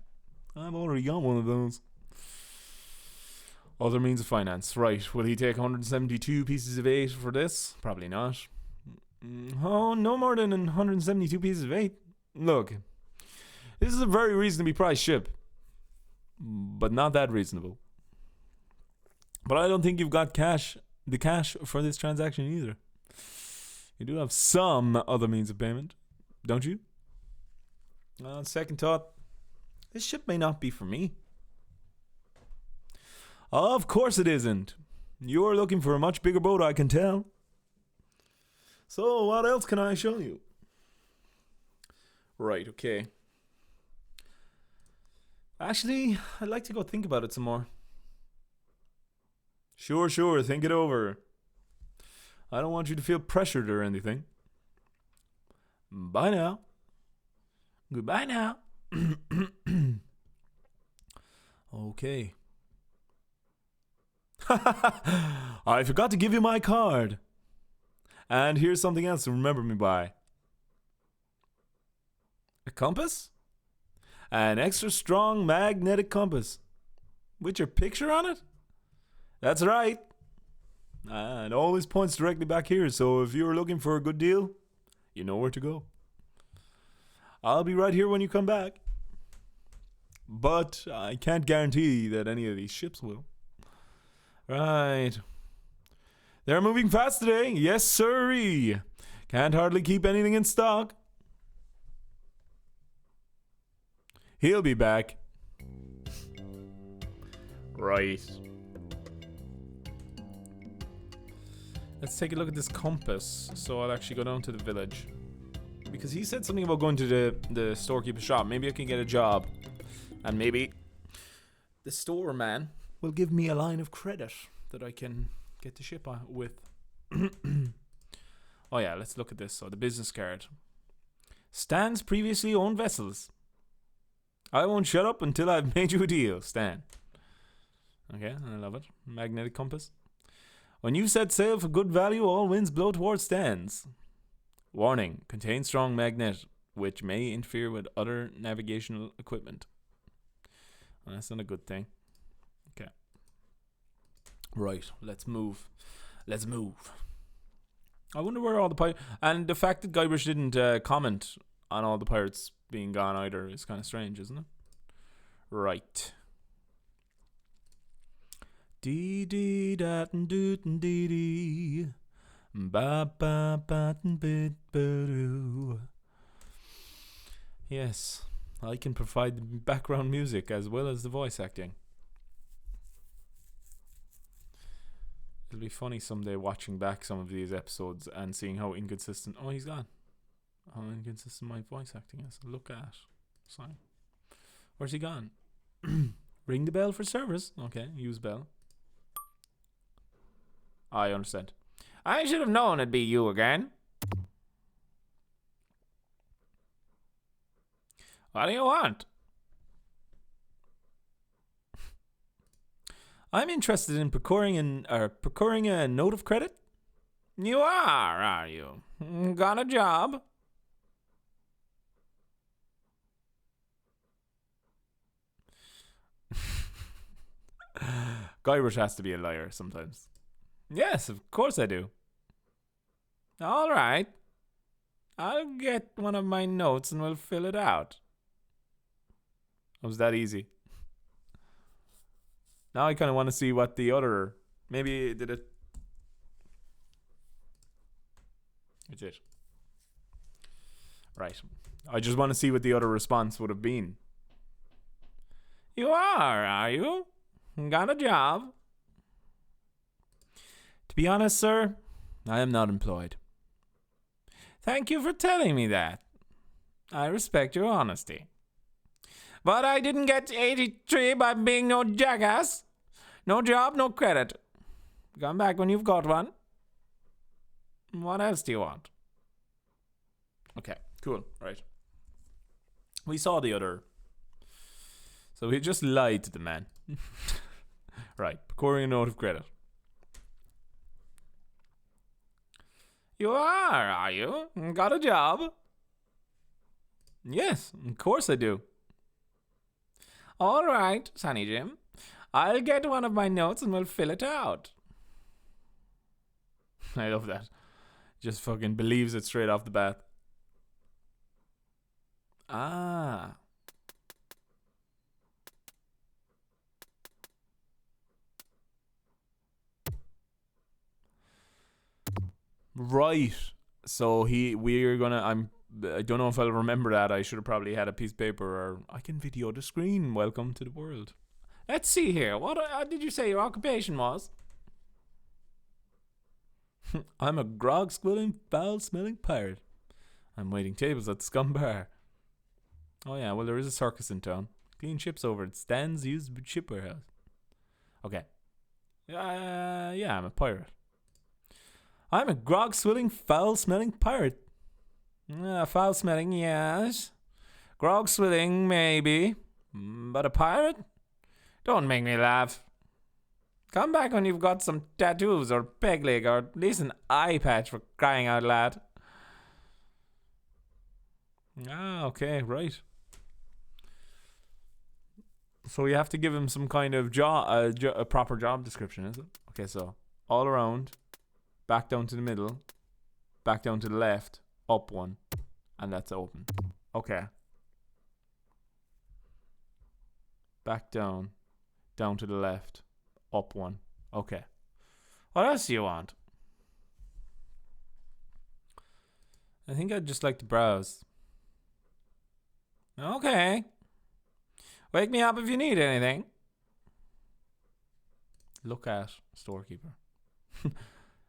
I've already got one of those. Other means of finance. Right. Will he take 172 pieces of 8 for this? Probably not. Oh, no more than 172 pieces of 8. Look, this is a very reasonably priced ship, but not that reasonable. But I don't think you've got the cash for this transaction either. You do have some other means of payment, don't you? On second thought, this ship may not be for me. Of course it isn't. You're looking for a much bigger boat, I can tell. So what else can I show you? Right, okay. Actually, I'd like to go think about it some more. Sure, think it over. I don't want you to feel pressured or anything. Bye now. Goodbye now. Okay. I forgot to give you my card. And here's something else to remember me by. A compass? An extra strong magnetic compass. With your picture on it? That's right. And always points directly back here, so if you're looking for a good deal, you know where to go. I'll be right here when you come back. But I can't guarantee that any of these ships will. Right. They're moving fast today. Yes, sirree. Can't hardly keep anything in stock. He'll be back. Right. Let's take a look at this compass. So I'll actually go down to the village. Because he said something about going to the storekeeper's shop. Maybe I can get a job. And maybe the store man will give me a line of credit that I can get the ship with. Oh yeah, let's look at this. So the business card. Stan's previously owned vessels. I won't shut up until I've made you a deal, Stan. Okay, I love it. Magnetic compass. When you set sail for good value, all winds blow towards Stan's. Warning, contains strong magnet, which may interfere with other navigational equipment. Well, that's not a good thing. Okay. Right, let's move. I wonder where all the pirates... And the fact that Guybrush didn't comment on all the pirates being gone either is kind of strange, isn't it? Right. Dee dee da doo dee dee. Ba ba ba bit doo. Yes, I can provide the background music as well as the voice acting. It'll be funny someday watching back some of these episodes and seeing how inconsistent. Oh, he's gone. How inconsistent my voice acting is. Look at. Sign. Where's he gone? Ring the bell for service. Okay, use bell. I understand. I should have known it'd be you again. What do you want? I'm interested in procuring a note of credit. You are you? Got a job? Guybrush has to be a liar sometimes. Yes, of course I do. All right. I'll get one of my notes and we'll fill it out. It was that easy. Now I kind of want to see what the other... Maybe did it... It did. Right. I just want to see what the other response would have been. You are you? Got a job? To be honest, sir, I am not employed. Thank you for telling me that. I respect your honesty. But I didn't get 83 by being no jackass. No job, no credit. Come back when you've got one. What else do you want? Okay, cool, right. We saw the other. So he just lied to the man. Right, procuring a note of credit. You are you? Got a job? Yes, of course I do. All right, Sonny Jim. I'll get one of my notes and we'll fill it out. I love that. Just fucking believes it straight off the bat. Ah. Right. So I don't know if I'll remember that. I should have probably had a piece of paper, or I can video the screen. Welcome to the world. Let's see here. What did you say your occupation was? I'm a grog-squilling, foul-smelling pirate. I'm waiting tables at the Scum Bar. Oh yeah, well there is a circus in town. Clean ships over at stands used by ship warehouse. Okay. Yeah, I'm a pirate. I'm a grog-swilling, foul-smelling pirate. Foul-smelling, yes. Grog-swilling, maybe. But a pirate? Don't make me laugh. Come back when you've got some tattoos or peg leg or at least an eye patch, for crying out loud. Ah, okay, right. So we have to give him some kind of a proper job description, is it? Okay, so all around, back down to the middle, back down to the left, up one, and that's open. Okay. Back down, down to the left, up one. Okay. What else do you want? I think I'd just like to browse. Okay. Wake me up if you need anything. Look at storekeeper.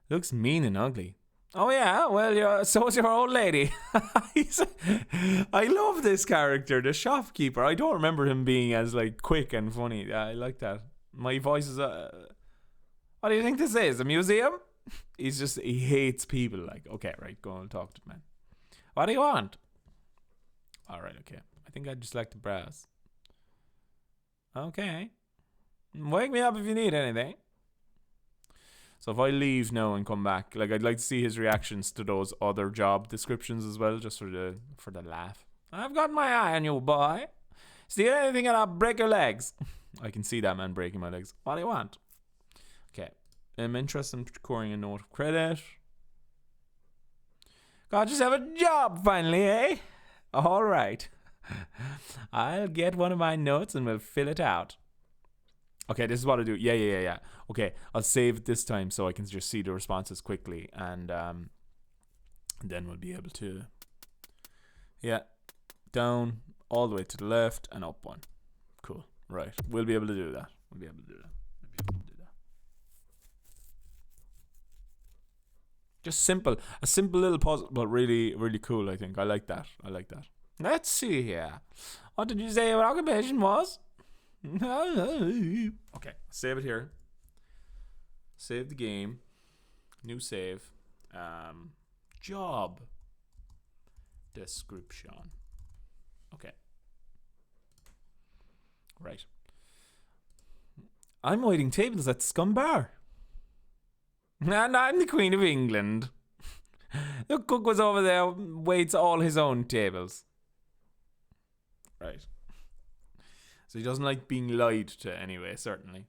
Looks mean and ugly. Oh yeah, well, so's your old lady. I love this character, the shopkeeper. I don't remember him being as like quick and funny. I like that. My voice is what do you think this is? A museum? He hates people. Like, okay, right, go and talk to the man. What do you want? All right, okay. I think I'd just like to browse. Okay. Wake me up if you need anything. So if I leave now and come back, like I'd like to see his reactions to those other job descriptions as well, just for the laugh. I've got my eye on you, boy. Steal anything and I'll break your legs. I can see that man breaking my legs. What do you want? Okay. I'm interested in procuring a note of credit. God, just have a job finally, eh? All right. I'll get one of my notes and we'll fill it out. Okay, this is what I do. Yeah. Okay, I'll save it this time so I can just see the responses quickly, and then we'll be able to, down all the way to the left and up one. Cool. Right, we'll be able to do that. Just simple, a simple little puzzle, but really, really cool. I think I like that. Let's see here. What did you say your occupation was? Okay, save it here. Save the game. New save. Job description. Okay. Right. I'm waiting tables at Scum Bar. And I'm the Queen of England. The cook was over there, waits all his own tables. Right. So he doesn't like being lied to anyway, certainly.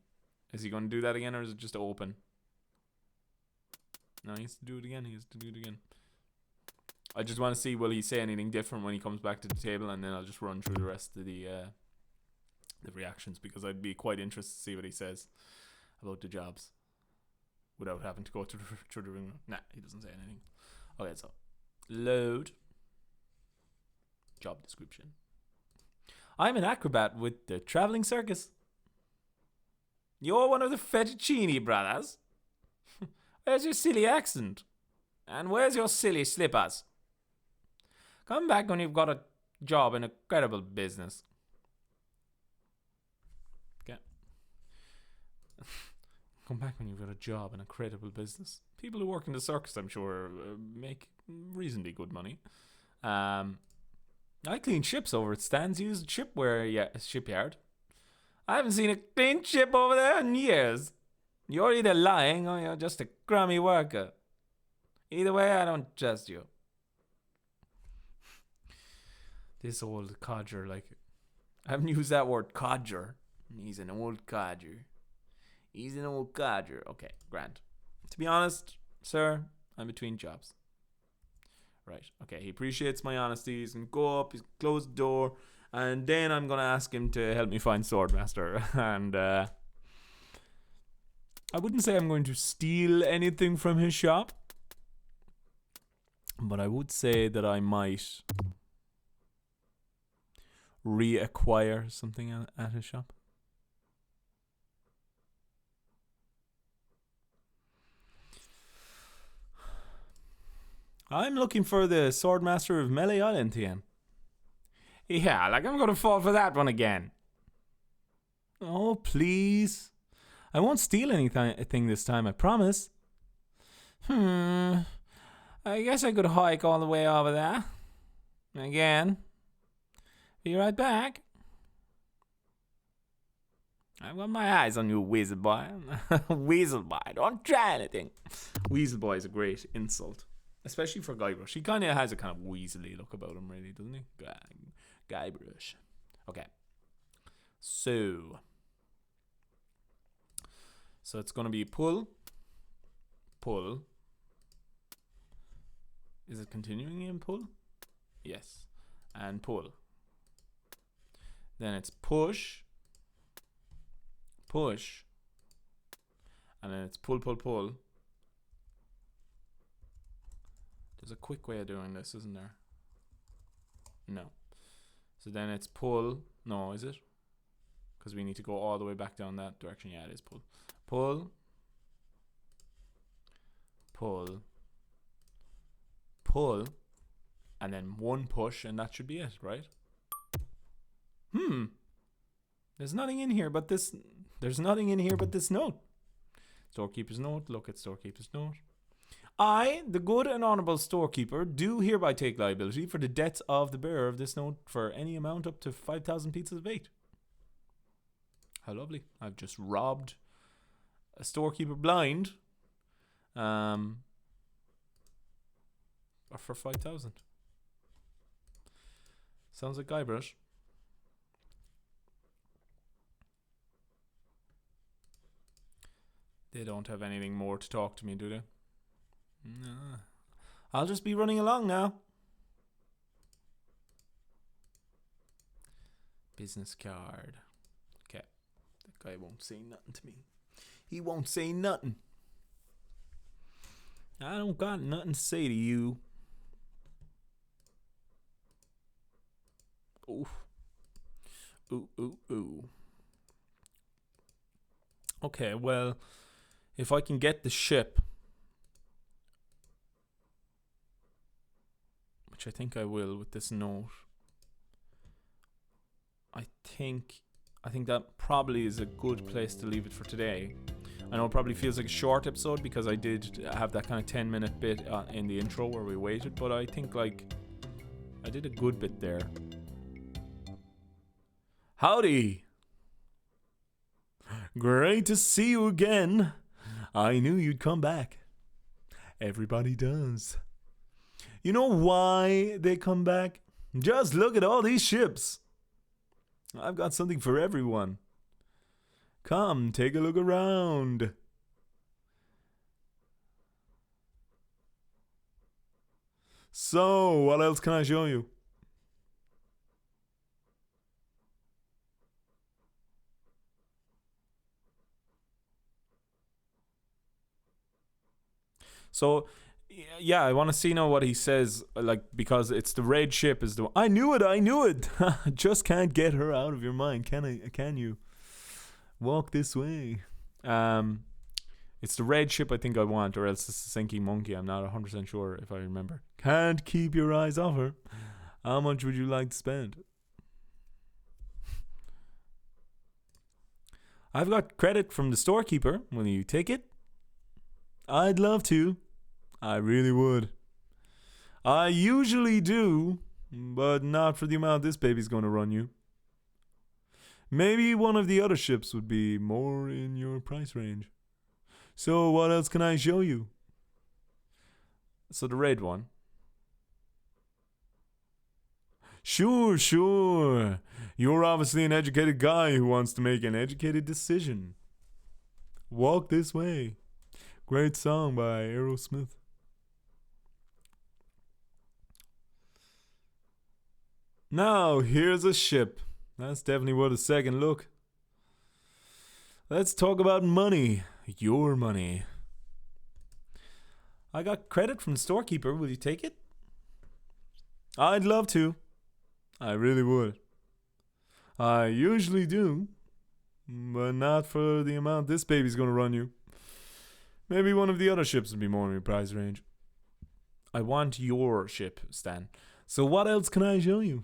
Is he going to do that again, or is it just open? No, he has to do it again. I just want to see, will he say anything different when he comes back to the table, and then I'll just run through the rest of the reactions, because I'd be quite interested to see what he says about the jobs without having to go through the room. Nah, he doesn't say anything. Okay, so load job description. I'm an acrobat with the traveling circus. You're one of the Fettuccine brothers. Where's your silly accent? And where's your silly slippers? Come back when you've got a job in a credible business. Okay. Come back when you've got a job in a credible business. People who work in the circus, I'm sure, make reasonably good money. I clean ships over at Stan's used shipyard. I haven't seen a clean ship over there in years. You're either lying or you're just a crummy worker. Either way, I don't trust you. This old codger, I haven't used that word, codger. He's an old codger. Okay, grand. To be honest, sir, I'm between jobs. Right, okay, he appreciates my honesty. He's going to go up, he's going to close the door, and then I'm going to ask him to help me find Swordmaster. And I wouldn't say I'm going to steal anything from his shop, but I would say that I might reacquire something at his shop. I'm looking for the Swordmaster of Melee Island again. Yeah, I'm gonna fall for that one again. Oh, please. I won't steal anything this time, I promise. I guess I could hike all the way over there. Again. Be right back. I've got my eyes on you, Weasel Boy. Weasel Boy, don't try anything. Weasel Boy is a great insult. Especially for Guybrush. He kind of has a kind of weaselly look about him, really, doesn't he? Guybrush. Okay. So it's going to be pull. Is it continuing in pull? Yes. And pull. Then it's push. And then it's pull. There's a quick way of doing this, isn't there? No. So then it's pull. No, is it? Because we need to go all the way back down that direction. Yeah, it is pull. Pull. And then one push, and that should be it, right? There's nothing in here but this. Note. Storekeeper's note. Look at storekeeper's note. I, the good and honourable storekeeper, do hereby take liability for the debts of the bearer of this note for any amount up to 5,000 pieces of bait. How lovely. I've just robbed a storekeeper blind for 5,000. Sounds like Guybrush. They don't have anything more to talk to me, do they? No. I'll just be running along now. Business card. Okay. That guy won't say nothing to me. He won't say nothing. I don't got nothing to say to you. Ooh. Ooh. Okay, well, if I can get the ship, which I think I will with this note, I think that probably is a good place to leave it for today. I know it probably feels like a short episode because I did have that kind of 10-minute bit in the intro where we waited, but I think like I did a good bit there. Howdy! Great to see you again. I knew you'd come back. Everybody does. You know why they come back? Just look at all these ships. I've got something for everyone. Come, take a look around. So, what else can I show you? So, yeah, I want to see now what he says, like, because it's the red ship is the one. I knew it. Just can't get her out of your mind, can you? Walk this way. It's the red ship I think I want, or else it's the sinking monkey. I'm not 100% sure if I remember. Can't keep your eyes off her. How much would you like to spend? I've got credit from the storekeeper. Will you take it? I'd love to. I really would. I usually do, but not for the amount this baby's going to run you. Maybe one of the other ships would be more in your price range. So what else can I show you? So the red one. Sure. You're obviously an educated guy who wants to make an educated decision. Walk this way. Great song by Aerosmith. Now, here's a ship. That's definitely worth a second look. Let's talk about money. Your money. I got credit from the storekeeper. Will you take it? I'd love to. I really would. I usually do, but not for the amount this baby's going to run you. Maybe one of the other ships would be more in your price range. I want your ship, Stan. So what else can I show you?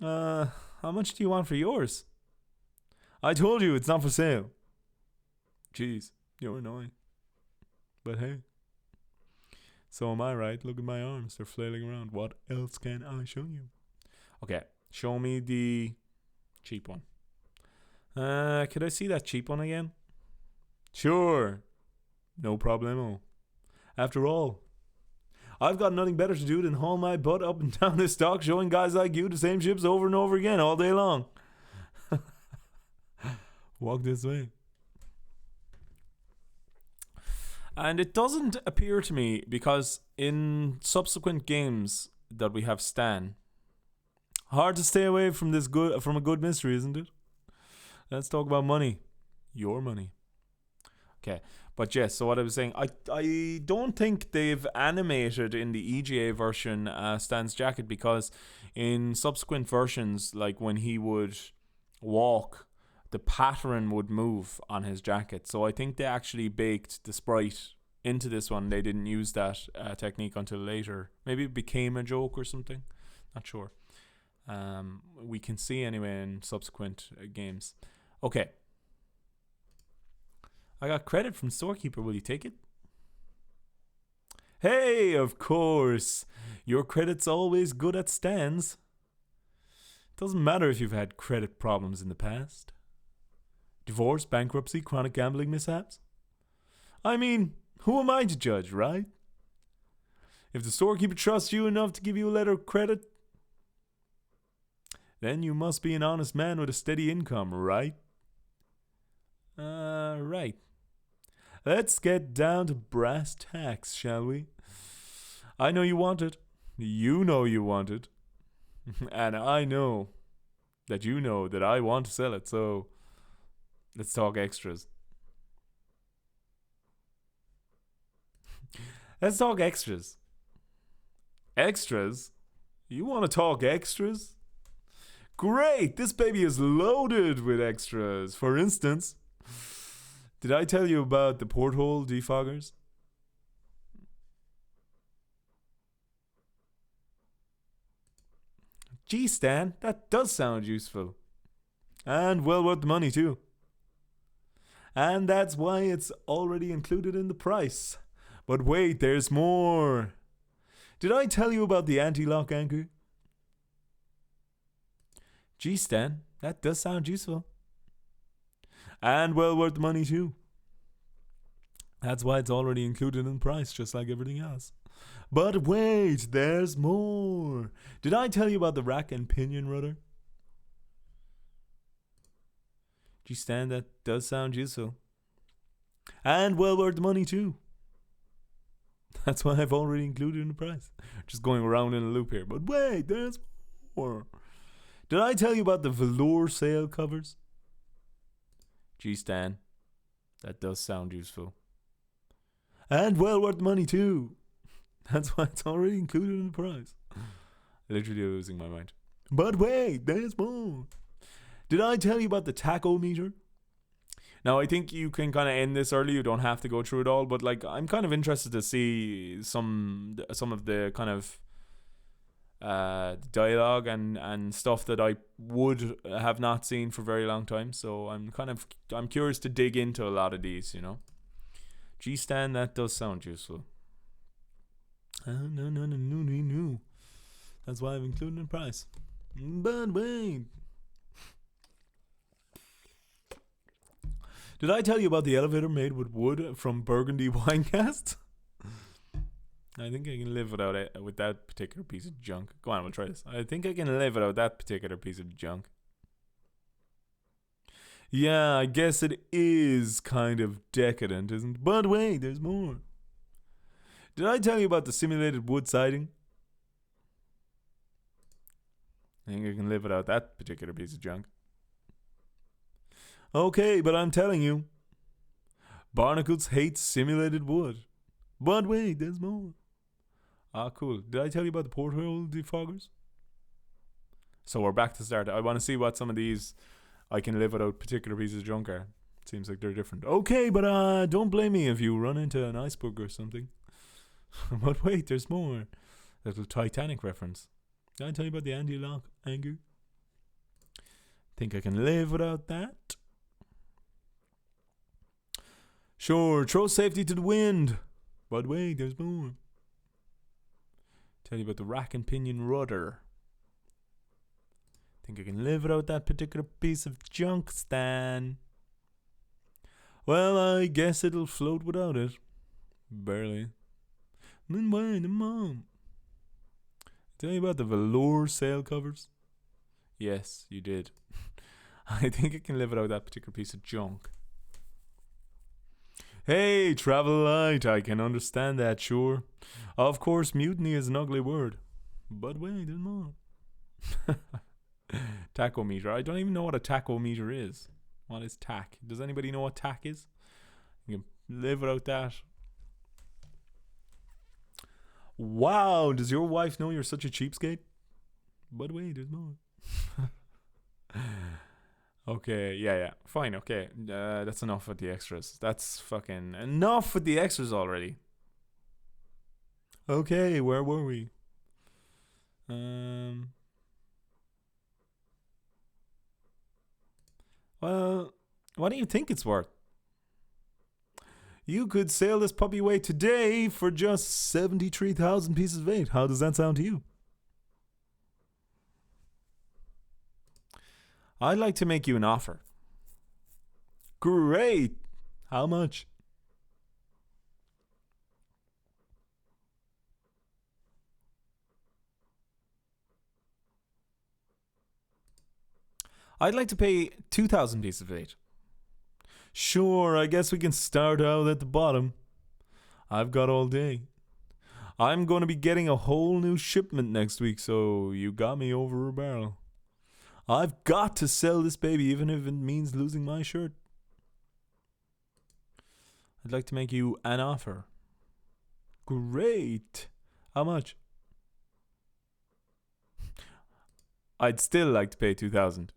How much do you want for yours? I told you it's not for sale. Jeez, you're annoying. But hey. So am I, right? Look at my arms. They're flailing around. What else can I show you? Okay, show me the cheap one. Could I see that cheap one again? Sure. No problemo. After all, I've got nothing better to do than haul my butt up and down this dock showing guys like you the same ships over and over again all day long. Walk this way. And it doesn't appear to me, because in subsequent games that we have Stan, hard to stay away from a good mystery, isn't it? Let's talk about money. Your money. Okay. But yes, so what I was saying, I don't think they've animated in the EGA version Stan's jacket, because in subsequent versions, like when he would walk, the pattern would move on his jacket. So I think they actually baked the sprite into this one. They didn't use that technique until later. Maybe it became a joke or something. Not sure. We can see anyway in subsequent games. Okay. I got credit from storekeeper. Will you take it? Hey, of course. Your credit's always good at Stan's. Doesn't matter if you've had credit problems in the past. Divorce, bankruptcy, chronic gambling mishaps. I mean, who am I to judge, right? If the storekeeper trusts you enough to give you a letter of credit, then you must be an honest man with a steady income, right? Right. Let's get down to brass tacks, shall we? I know you want it. You know you want it. And I know that you know that I want to sell it. So let's talk extras. Let's talk extras. Extras? You want to talk extras? Great! This baby is loaded with extras. For instance, did I tell you about the porthole defoggers? Gee, Stan, that does sound useful. And well worth the money too. And that's why it's already included in the price. But wait, there's more. Did I tell you about the anti-lock anchor? Gee, Stan, that does sound useful. And well worth the money too. That's why it's already included in the price, just like everything else. But wait, there's more. Did I tell you about the rack and pinion rudder? Gee, Stan, that does sound useful. And well worth the money too. That's why I've already included in the price. Just going around in a loop here. But wait, there's more. Did I tell you about the velour sail covers? Gee, Stan, that does sound useful. And well worth the money too. That's why it's already included in the price. Literally losing my mind. But wait, there's more. Did I tell you about the tachometer? Now, I think you can kind of end this early. You don't have to go through it all. But like, I'm kind of interested to see some of the kind of dialogue and stuff that I would have not seen for a very long time. So I'm curious to dig into a lot of these, you know. Gee, Stan, that does sound useful. No. That's why I've included in the price. But wait. Did I tell you about the elevator made with wood from Burgundy wine casks? I think I can live without it, with that particular piece of junk. Go on, we'll try this. I think I can live without that particular piece of junk. Yeah, I guess it is kind of decadent, isn't it? But wait, there's more. Did I tell you about the simulated wood siding? I think I can live without that particular piece of junk. Okay, but I'm telling you, barnacles hate simulated wood. But wait, there's more. Ah, cool. Did I tell you about the porthole defoggers? So we're back to start. I want to see what some of these I can live without particular pieces of junk are. Seems like they're different. Okay, but don't blame me if you run into an iceberg or something. But wait, there's more. Little Titanic reference. Did I tell you about the anti-lock anchor? Think I can live without that? Sure, throw safety to the wind. But wait, there's more. Tell you about the rack and pinion rudder. Think I can live without that particular piece of junk, Stan? Well, I guess it'll float without it. Barely. Then wait, Mom. Tell you about the velour sail covers? Yes, you did. I think I can live without that particular piece of junk. Hey, travel light, I can understand that, sure. Of course, mutiny is an ugly word. But wait, there's more. Tachometer. I don't even know what a tachometer is. What is tack? Does anybody know what tack is? You can live without that. Wow, does your wife know you're such a cheapskate? But wait, there's more. Okay, yeah, fine, okay. That's enough with the extras. That's fucking enough with the extras already. Okay, where were we? Well, what do you think it's worth? You could sail this puppy away today for just 73,000 pieces of eight. How does that sound to you? I'd like to make you an offer. Great! How much? I'd like to pay 2,000 pieces of eight. Sure, I guess we can start out at the bottom. I've got all day. I'm going to be getting a whole new shipment next week, so you got me over a barrel. I've got to sell this baby, even if it means losing my shirt. I'd like to make you an offer. Great. How much? I'd still like to pay 2,000.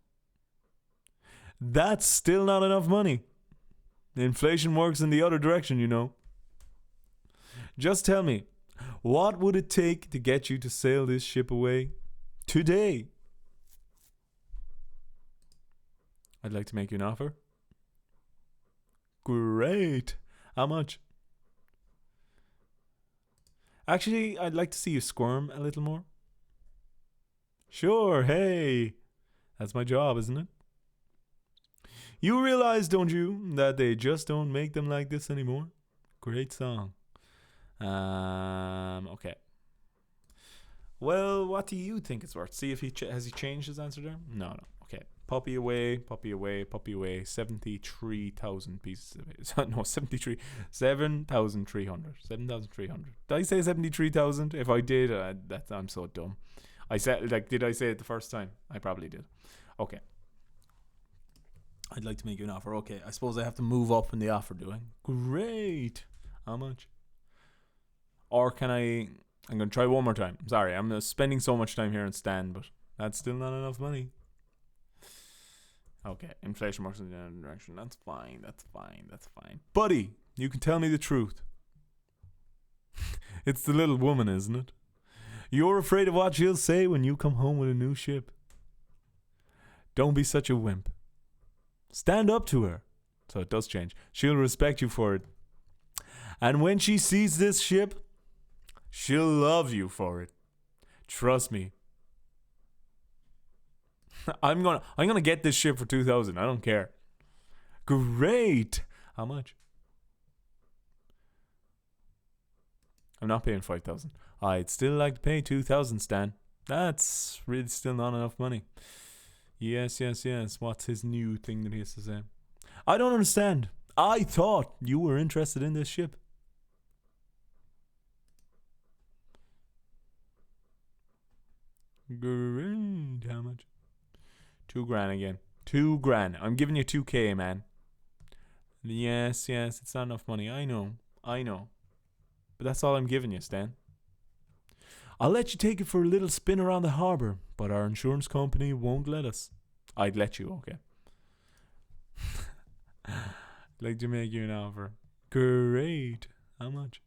That's still not enough money. Inflation works in the other direction, you know. Just tell me, what would it take to get you to sail this ship away today? I'd like to make you an offer. Great. How much? Actually, I'd like to see you squirm a little more. Sure, hey. That's my job, isn't it? You realize, don't you, that they just don't make them like this anymore? Great song. Okay. Well, what do you think it's worth? See if has he changed his answer there? No. Okay. Puppy away, puppy away, puppy away. 73,000 pieces of it. No, 7,300. 7,300. Did I say 73,000? If I did, I'm so dumb. I said, did I say it the first time? I probably did. Okay. I'd like to make you an offer. Okay, I suppose I have to move up in the offer, do I? Great. How much? Or can I'm going to try one more time. Sorry, I'm spending so much time here on Stan, but that's still not enough money. Okay, inflation works in the other direction. That's fine. Buddy, you can tell me the truth. It's the little woman, isn't it? You're afraid of what she'll say when you come home with a new ship. Don't be such a wimp. Stand up to her. So it does change. She'll respect you for it. And when she sees this ship, she'll love you for it. Trust me. I'm gonna get this ship for 2,000. I don't care. Great. How much? I'm not paying 5,000. I'd still like to pay 2,000, Stan. That's really still not enough money. Yes. What's his new thing that he has to say? I don't understand. I thought you were interested in this ship. Great. How much? 2 grand again. 2 grand. I'm giving you 2K, man. Yes. It's not enough money. I know. But that's all I'm giving you, Stan. I'll let you take it for a little spin around the harbour, but our insurance company won't let us. I'd let you, okay. I'd like to make you an offer. Great. How much?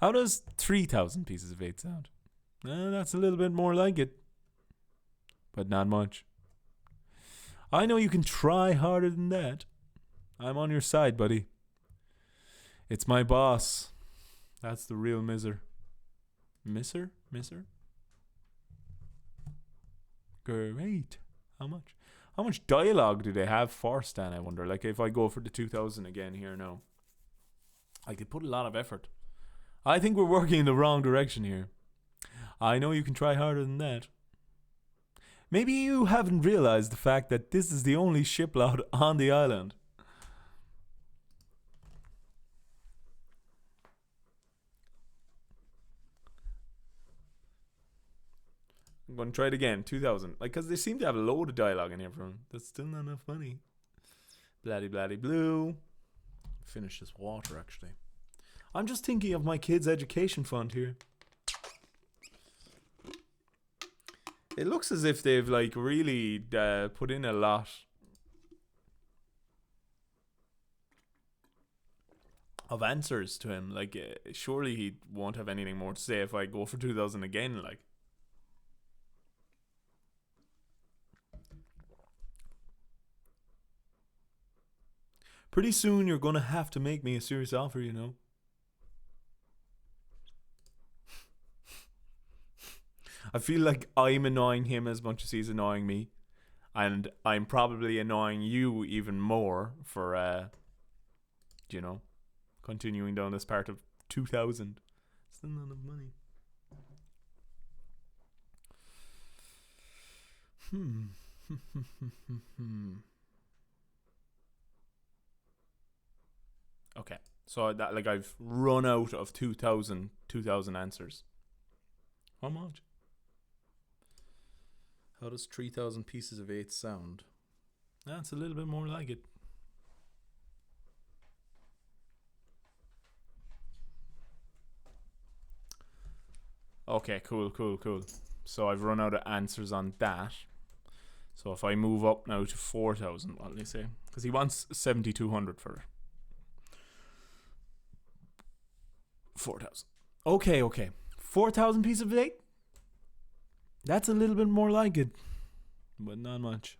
How does 3,000 pieces of 8 sound? That's a little bit more like it. But not much. I know you can try harder than that. I'm on your side, buddy. It's my boss. That's the real miser. Misser? Great. How much? How much dialogue do they have for Stan, I wonder? Like, if I go for the 2,000 again here now. Like, they put a lot of effort. I think we're working in the wrong direction here. I know you can try harder than that. Maybe you haven't realized the fact that this is the only shipload on the island. I'm going to try it again. 2,000. Like, because they seem to have a load of dialogue in here for them. That's still not enough money. Bloody blue. Finish this water, actually. I'm just thinking of my kids' education fund here. It looks as if they've, like, really put in a lot. Of answers to him. Like, surely he won't have anything more to say if I go for 2,000 again, like. Pretty soon you're going to have to make me a serious offer, you know. I feel like I'm annoying him as much as he's annoying me. And I'm probably annoying you even more for, continuing down this part of 2,000. Still not enough money. Okay, so that I've run out of 2,000 answers. How much? How does 3,000 pieces of 8 sound? That's a little bit more like it. Okay, cool. So I've run out of answers on that. So if I move up now to 4,000, what will they say? Because he wants 7,200 for it. 4,000. Okay. 4,000 pieces of 8? That's a little bit more like it. But not much.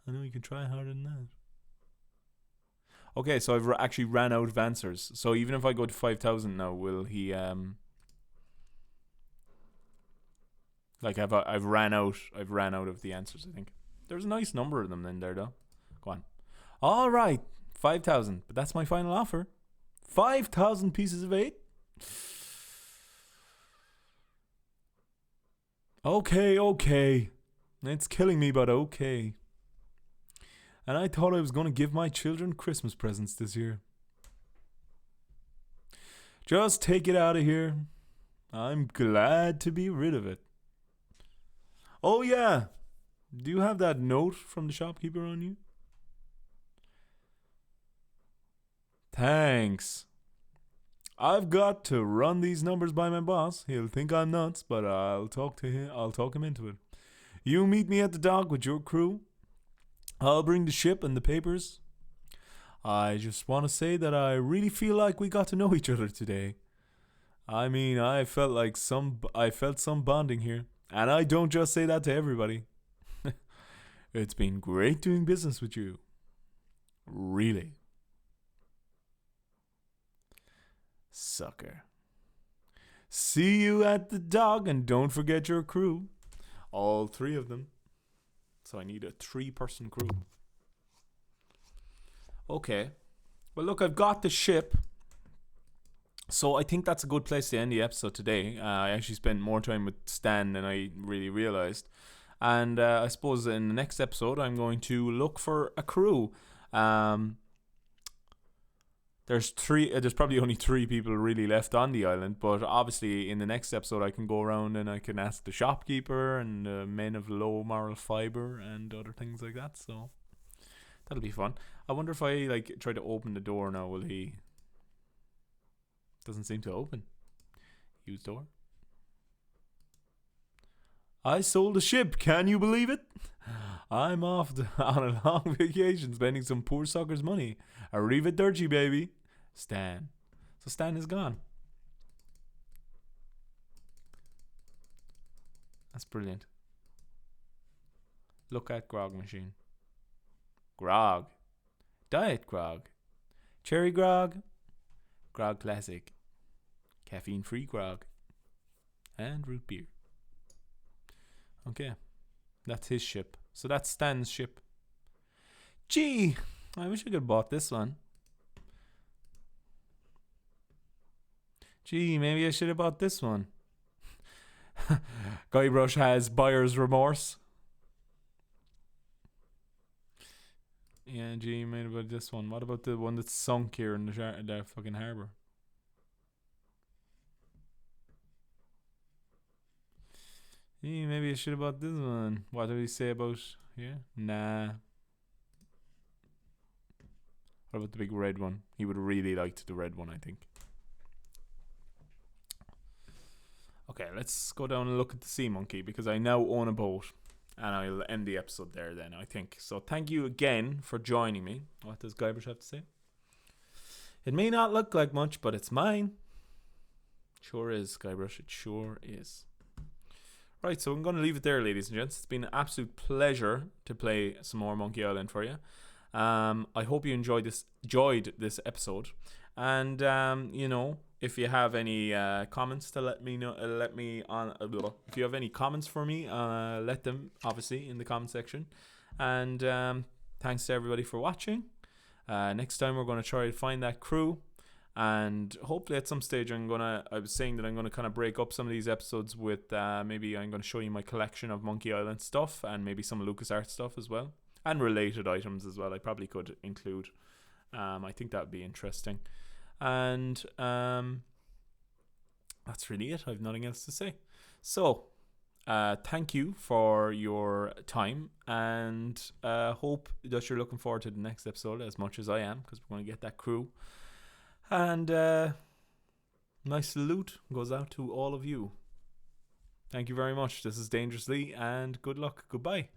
I know you can try harder than that. Okay, so I've actually ran out of answers. So even if I go to 5,000 now, will he like I've ran out of the answers, I think. There's a nice number of them in there though. Go on. All right, 5,000, but that's my final offer. 5,000 pieces of 8. Okay. It's killing me, but okay. And I thought I was going to give my children Christmas presents this year. Just take it out of here. I'm glad to be rid of it. Oh yeah. Do you have that note from the shopkeeper on you? Thanks. I've got to run these numbers by my boss. He'll think I'm nuts, but I'll talk him into it. You meet me at the dock with your crew. I'll bring the ship and the papers. I just want to say that I really feel like we got to know each other today. I mean, I felt some bonding here. And I don't just say that to everybody. It's been great doing business with you. Really. Sucker. See you at the dock, and don't forget your crew. All 3 of them. So I need a 3-person crew. Okay. Well, look, I've got the ship. So I think that's a good place to end the episode today. I actually spent more time with Stan than I really realized. And I suppose in the next episode, I'm going to look for a crew. There's probably only 3 people really left on the island, but obviously in the next episode I can go around and I can ask the shopkeeper and men of low moral fiber and other things like that. So that'll be fun. I wonder if I try to open the door now, will he? Doesn't seem to open. Use door. I sold a ship. Can you believe it? I'm off on a long vacation, spending some poor sucker's money. Arrivederci, baby. Stan. So Stan is gone. That's brilliant. Look at grog machine. Grog. Diet grog. Cherry grog. Grog classic. Caffeine free grog. And root beer. Okay. That's his ship. So that's Stan's ship. Gee, I wish I could have bought this one. Gee, maybe I should have bought this one. Guybrush has buyer's remorse. Yeah, gee, maybe about this one. What about the one that's sunk here in the fucking harbour? Yeah, maybe I should have bought this one. What did he say about here? Nah. What about the big red one? He would have really liked the red one, I think. Okay, let's go down and look at the sea monkey because I now own a boat. And I'll end the episode there then, I think. So thank you again for joining me. What does Guybrush have to say? It may not look like much, but it's mine. Sure is, Guybrush. It sure is. Right, so I'm going to leave it there, ladies and gents. It's been an absolute pleasure to play some more Monkey Island for you. I hope you enjoyed this episode. And, if you have any comments to let me know, if you have any comments for me, let them, obviously, in the comment section. And thanks to everybody for watching. Next time we're going to try to find that crew. And hopefully at some stage I was saying that I'm going to kind of break up some of these episodes with maybe I'm going to show you my collection of Monkey Island stuff and maybe some LucasArts stuff as well. And related items as well. I probably could include. I think that would be interesting. And that's really it. I have nothing else to say. So, thank you for your time, and hope that you're looking forward to the next episode as much as I am, because we're going to get that crew. And my salute goes out to all of you. Thank you very much. This is Dangerously, and good luck. Goodbye.